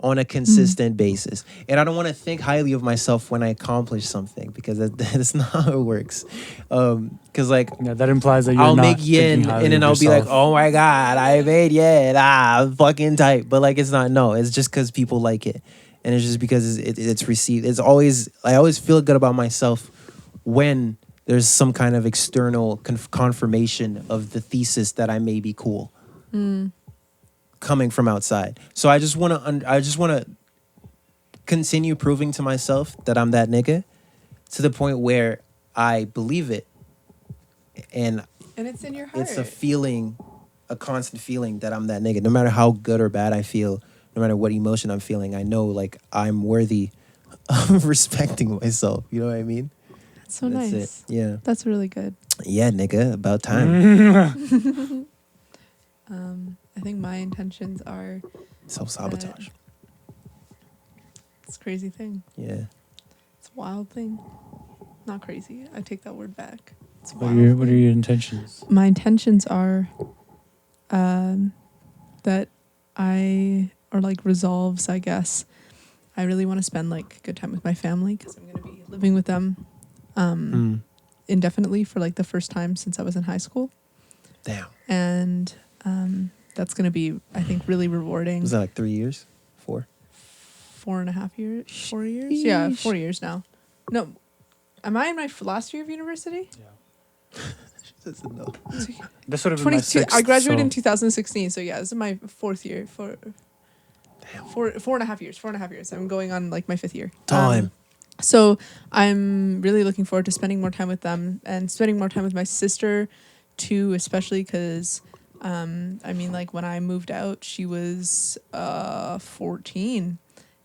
on a consistent basis. And I don't want to think highly of myself when I accomplish something, because that's not how it works. Because like, Yeah, that implies that you're I'll not make thinking yen highly and then of I'll be like, yourself. oh my God, I made yen. I'm fucking tight. But like, it's not, no, it's just because people like it. And it's just because it's received. I always feel good about myself when there's some kind of external confirmation of the thesis that I may be cool coming from outside. So I just want to continue proving to myself that I'm that nigga to the point where I believe it, and it's in your heart. it's a constant feeling that I'm that nigga. No matter how good or bad I feel, no matter what emotion I'm feeling, I know like I'm worthy of respecting myself. You know what I mean? That's so That's nice. it. Yeah. That's really good. Yeah, nigga. About time. I think my intentions are Self-sabotage. it's a crazy thing. Yeah. It's a wild thing. Not crazy. I take that word back. It's a What are wild what are thing. your intentions? My intentions are that or like resolves, I guess. I really want to spend like good time with my family because I'm going to be living with them indefinitely for like the first time since I was in high school. Damn. And that's going to be, I think, really rewarding. Was that like 3 years? 4? 4.5 years? 4 years? Yeah, 4 years now. No. Am I in my last year of university? Yeah. She says no. This would have been my 22. sixth. I graduated so in 2016, so yeah, this is my 4th year. Damn. 4.5 years. 4.5 years. I'm going on like my 5th year. Time. So I'm really looking forward to spending more time with them and spending more time with my sister too, especially because I mean, like when I moved out, she was 14.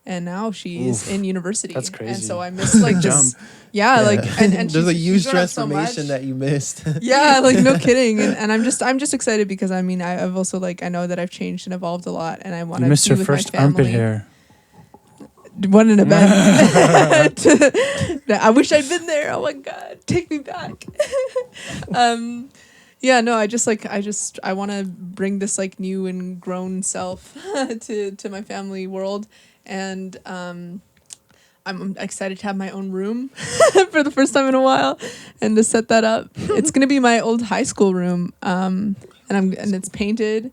And now she's in university. That's crazy. And so I miss like this. Yeah, like and there's she's, a huge she's grown up so transformation much. that you missed. Yeah, like no kidding. And I'm just excited because I mean I've also like I know that I've changed and evolved a lot and I want you to missed be your with first my family. armpit hair. One in a bed. I wish I'd been there. Oh my god, take me back. Yeah, no, I want to bring this like new and grown self to my family world, and I'm excited to have my own room for the first time in a while, and to set that up. It's gonna be my old high school room, and it's painted,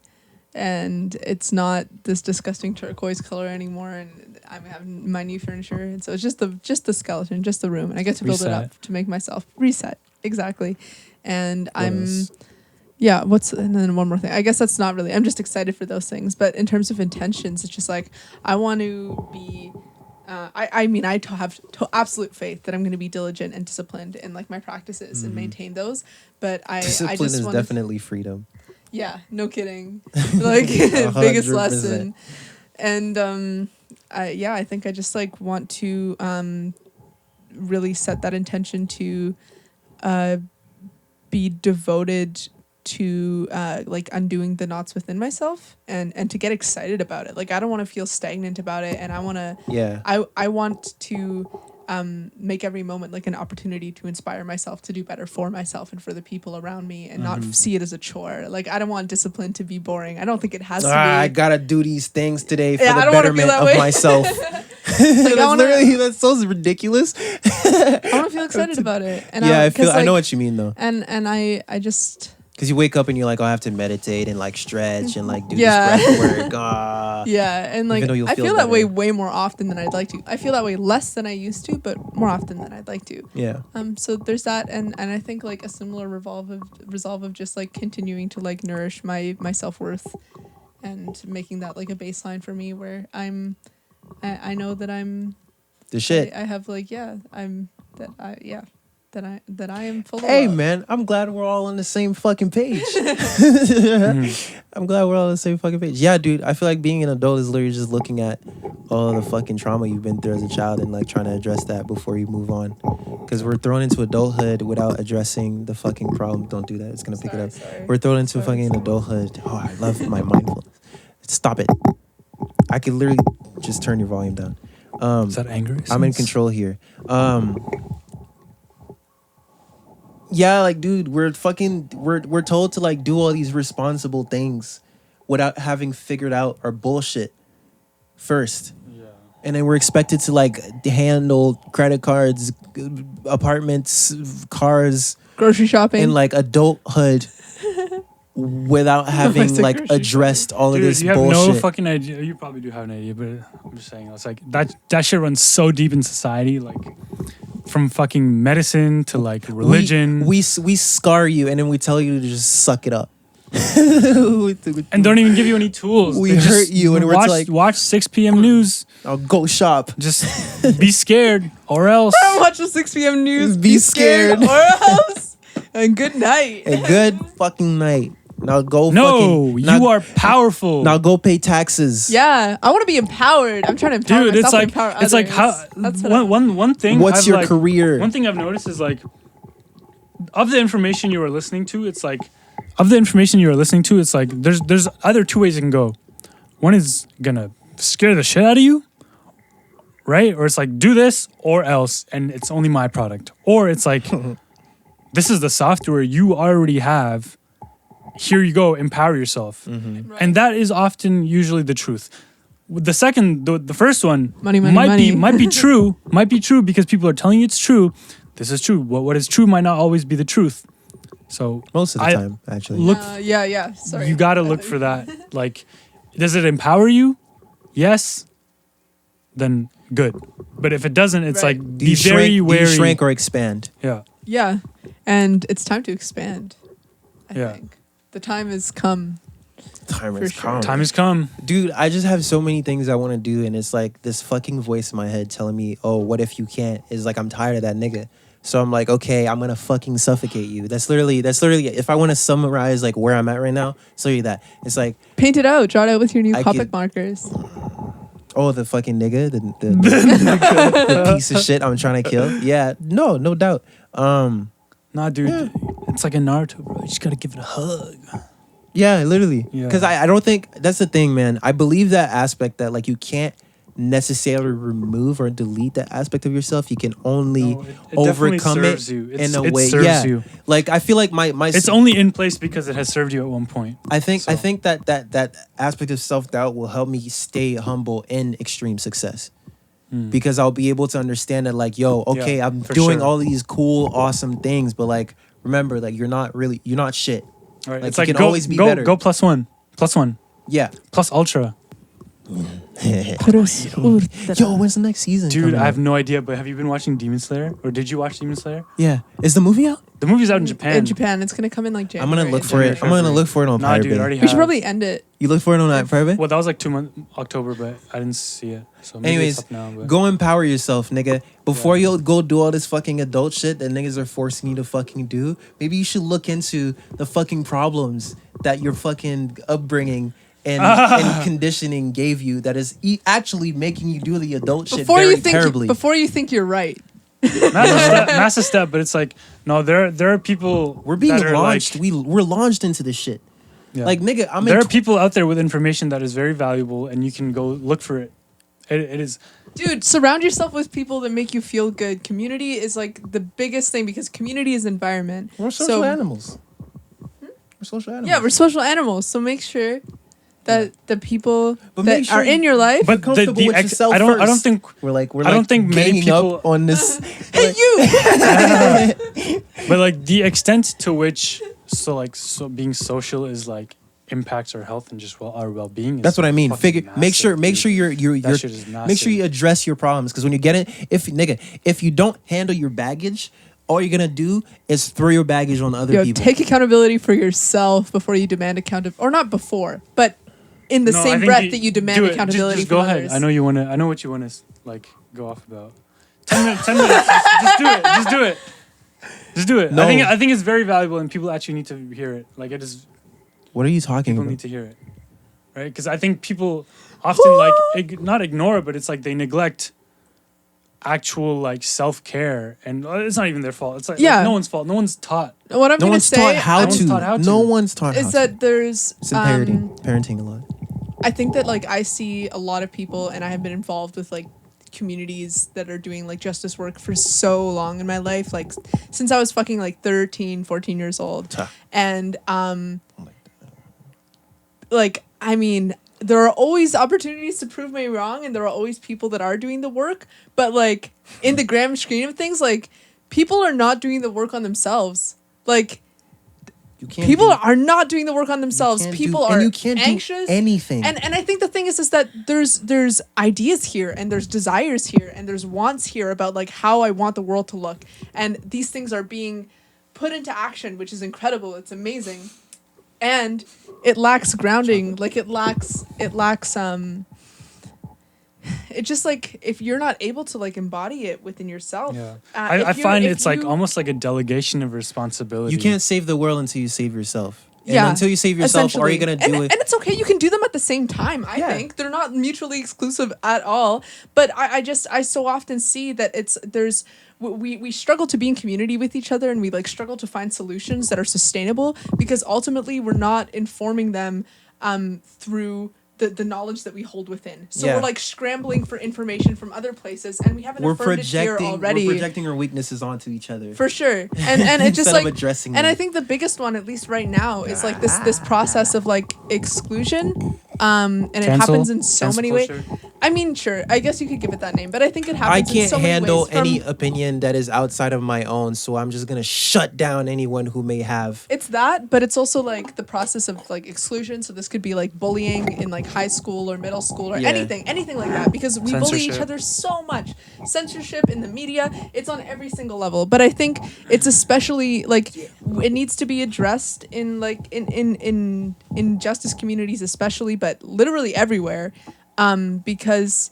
and it's not this disgusting turquoise color anymore, and I'm having my new furniture, and so it's just the skeleton, just the room, and I get to build it up to make myself reset exactly, and and then one more thing. I guess that's not really. I'm just excited for those things, but in terms of intentions, it's just like I want to be. I mean, I have absolute faith that I'm going to be diligent and disciplined in like my practices and maintain those. But Discipline I just is want definitely freedom. Yeah, no kidding. Like biggest 100%. lesson. And I think I just like want to really set that intention to be devoted to like undoing the knots within myself and to get excited about it. Like I don't want to feel stagnant about it, and I want to I want to make every moment like an opportunity to inspire myself to do better for myself and for the people around me, and not see it as a chore. Like I don't want discipline to be boring. I don't think it has to be. I gotta do these things today for the I don't wanna feel betterment that of way. myself. That's so ridiculous. I want to feel excited about it. And I know what you mean though. And I just. Because you wake up and you're like, oh, I have to meditate and like stretch and like do this breath work. Yeah, and like I feel that better. way more often than I'd like to. I feel that way less than I used to, but more often than I'd like to. Yeah. So there's that, and I think like a similar resolve of just like continuing to like nourish my self-worth, and making that like a baseline for me where I know that I'm The shit. I have like that I am full of Hey love. man, I'm glad we're all on the same fucking page. I'm glad we're all on the same fucking page. Yeah, dude, I feel like being an adult is literally just looking at all the fucking trauma you've been through as a child and like trying to address that before you move on. Because we're thrown into adulthood without addressing the fucking problem. Don't do that. It's gonna pick it up. Sorry. We're thrown into fucking adulthood. Oh, I love my mindfulness. Stop it. I could literally just turn your volume down. Is that anger? I'm in control here. Yeah, like, dude, we're told to like do all these responsible things without having figured out our bullshit first. Yeah. And then we're expected to like handle credit cards, apartments, cars, Grocery shopping, in like adulthood without having like addressed all of this you have bullshit. no fucking idea. You probably do have an idea, but I'm just saying, it's like that shit runs so deep in society, like from fucking medicine to like religion. We scar you and then we tell you to just suck it up. And don't even give you any tools. We They just hurt you and we're like, watch 6 p.m. news. I'll go shop. Just be scared or else. watch the 6 p.m. news. Be scared. or else. And good night. A good fucking night. Now go you are powerful. Now go pay taxes. Yeah, I want to be empowered. I'm trying to empower Dude, myself and empower others. it's like how That's one thing. What's your career? One thing I've noticed is like, of the information you are listening to, it's like of the information you're listening to, it's like there's either two ways it can go. One is gonna scare the shit out of you, right? Or it's like, do this or else, and it's only my product. Or it's like, this is the software you already have. Here you go, empower yourself. Right. And that is often usually the truth. The second, the first one Money, might be true, because people are telling you it's true. This is true. What is true might not always be the truth. So Most of the time, actually. look. Yeah. Sorry. You got to look for that. Like, does it empower you? Yes. Then good. But if it doesn't, it's Right. like Do you be very shrink, do wary. you shrink or expand? Yeah. Yeah, and it's time to expand. I Yeah. think the time has come. Time For has sure. come. Time has come. Dude, I just have so many things I want to do, and it's like this fucking voice in my head telling me, "Oh, what if you can't?" Is like I'm tired of that nigga. So I'm like, okay, I'm gonna fucking suffocate you. That's literally. If I want to summarize like where I'm at right now, it's literally that. It's like, Paint it out. Draw it out with your new I Copic could- markers. oh, the fucking nigga, the piece of shit I'm trying to kill. Yeah, no doubt. Nah, dude. It's like a Naruto, bro. You just got to give it a hug. Yeah, literally. Yeah. Because I don't think that's the thing, man. I believe that aspect that like you can't necessarily remove or delete that aspect of yourself. You can only No, it definitely overcome serves it you. in a It way. serves Yeah, you. like I feel like my It's only in place because it has served you at one point. I think So- that aspect of self-doubt will help me stay humble in extreme success. Because I'll be able to understand that like, yo, okay, Yeah, I'm for doing sure. all these cool, awesome things, but like remember, like you're not shit. Right. Like, It's you like can go, always be go, better. go +1. +1. Yeah. Plus ultra. Yo, when's the next season? Dude, coming I have out? no idea, but have you been watching Demon Slayer? Or did you watch Demon Slayer? Yeah. Is the movie out? The movie's out in Japan. In Japan, it's gonna come in like I'm January. gonna look for it. January, I'm gonna look for it on Nah, Pirate dude, Bay. already We should have. probably end it. You look for it on Pirate Bay? Well, that was like 2 months, October, but I didn't see it. So maybe Anyways, it's up now. But go empower yourself, nigga. Before you go do all this fucking adult shit that niggas are forcing you to fucking do, maybe you should look into the fucking problems that your fucking upbringing and conditioning gave you that is actually making you do the adult shit very terribly. Before you think you're right. massive step, but it's like, no, there are people. We're being that are launched. Like, We're launched into this shit. yeah. Like, nigga, I'm there in are people out there with information that is very valuable, and you can go look for it. It is. Dude, surround yourself with people that make you feel good. Community is like the biggest thing because community is environment. We're social animals. We're social animals. Yeah, we're social animals. So make sure that the people But that make sure are in your life. But comfortable with yourself I don't first. think. We're I don't think many ganging people- up on this. Hey, you! But like the extent to which being social is like impacts our health and just our well-being. That's what I mean. fucking Make sure massive, dude. you're That shit is make sure you massive. address your problems because when you get it, if you don't handle your baggage, all you're gonna do is throw your baggage on other Yo, people. take accountability for yourself before you demand accountability. Or not before, but in the No, I same think breath that you demand do it. accountability Just from go ahead. others. I know you want to. I know what you want to like go off about. 10 minutes. 10 minutes. Just do it. Just do it. Just do it. No. I think it's very valuable, and people actually need to hear it. Like it is. What are you talking People about? need to hear it, right? Because I think people often like not ignore it, but it's like they neglect actual like self-care, and it's not even their fault. It's like, Yeah. no one's fault. No one's taught. What I'm No going to one's say taught how No one's to. taught how to. No one's taught how is to. that there's It's in parenting a lot. I think that like I see a lot of people, and I have been involved with like communities that are doing like justice work for so long in my life, like since I was fucking like 13, 14 years old. Huh. And like I mean, there are always opportunities to prove me wrong, and there are always people that are doing the work, but like in the grand scheme of things, like people are not doing the work on themselves. Like You can't people do- are not doing the work on themselves. can't People do- are and you can't do anxious. anything. And I think the thing is that there's ideas here, and there's desires here, and there's wants here about like how I want the world to look. And these things are being put into action, which is incredible. It's amazing. And it lacks grounding. Like it lacks it just like if you're not able to like embody it within yourself. Yeah, if I you- find if it's like you- almost like a delegation of responsibility. You can't save the world until you save yourself. And Yeah, until you save yourself, are you gonna do and, it? And it's okay. You can do them at the same time. I Yeah. think they're not mutually exclusive at all. But I so often see that there's we struggle to be in community with each other, and we like struggle to find solutions that are sustainable, because ultimately we're not informing them through the knowledge that we hold within. So Yeah. we're like scrambling for information from other places, and we haven't affirmed it here already. We're projecting our weaknesses onto each other. For sure. And it just Instead like of addressing and them. I think the biggest one, at least right now, is like this process of like exclusion. And it Cancel? happens in so Cancel many ways. culture? I mean, sure, I guess you could give it that name, but I think it happens I in can't so many handle ways. any opinion that is outside of my own, so I'm just gonna shut down anyone who may have. It's that, but it's also like the process of like exclusion. So this could be like bullying in like high school or middle school or Yeah. anything like that, because we bully each Censorship. other so much. Censorship in the media, it's on every single level. But I think it's especially like it needs to be addressed in like in justice communities especially, but literally everywhere, because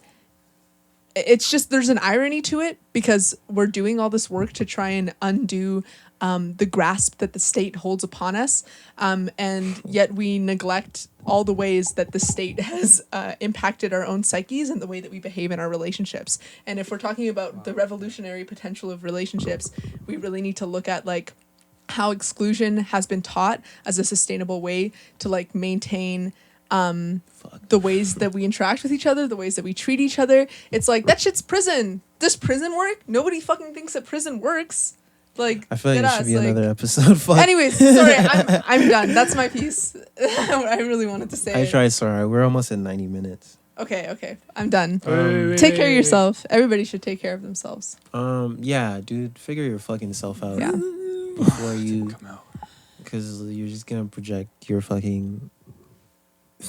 it's just, there's an irony to it, because we're doing all this work to try and undo the grasp that the state holds upon us, and yet we neglect all the ways that the state has impacted our own psyches and the way that we behave in our relationships. And if we're talking about the revolutionary potential of relationships, we really need to look at like how exclusion has been taught as a sustainable way to like maintain the ways that we interact with each other, the ways that we treat each other. It's like, that shit's prison. Does prison work? Nobody fucking thinks that prison works. Like, I feel like dead it should ass, be like- another episode. Fuck. Anyways, sorry, I'm done. That's my piece. I really wanted to say I it. tried. Sorry, we're almost at 90 minutes. Okay, I'm done. Wait, Take care of wait. yourself. Everybody should take care of themselves. Yeah, dude, figure your fucking self out Yeah. before you, Come out. because you're just gonna project your fucking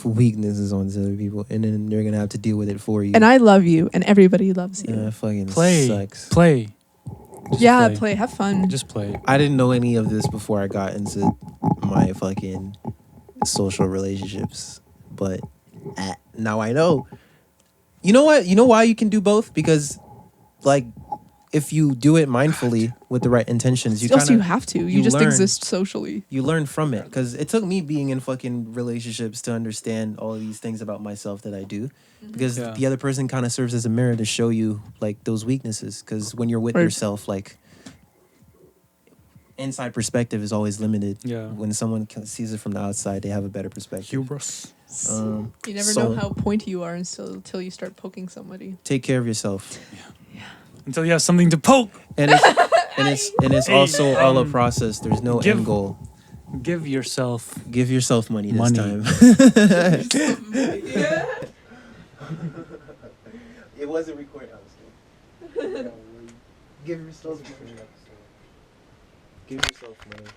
weaknesses onto other people, and then they're gonna have to deal with it for you. And I love you, and everybody loves you. Yeah, fucking Play. sucks. Play. Just Yeah, play. Have fun. Just play. I didn't know any of this before I got into my fucking social relationships, but now I know. You know what? You know why you can do both? Because, like, if you do it mindfully with the right intentions, you Also, you kind of have to. You you just learn. exist socially. you learn from it. Because it took me being in fucking relationships to understand all of these things about myself that I do. Because Yeah. the other person kind of serves as a mirror to show you like those weaknesses. Because when you're with Right. yourself, like, inside perspective is always limited. Yeah. When someone sees it from the outside, they have a better perspective. Hubris. You never so- know how pointy you are until you start poking somebody. Take care of yourself, Until you have something to poke. and it's Hey, also all a process. There's no give- end goal. Give yourself. Give yourself money this Money. time. It wasn't recorded. Give yourself money. Give yourself money.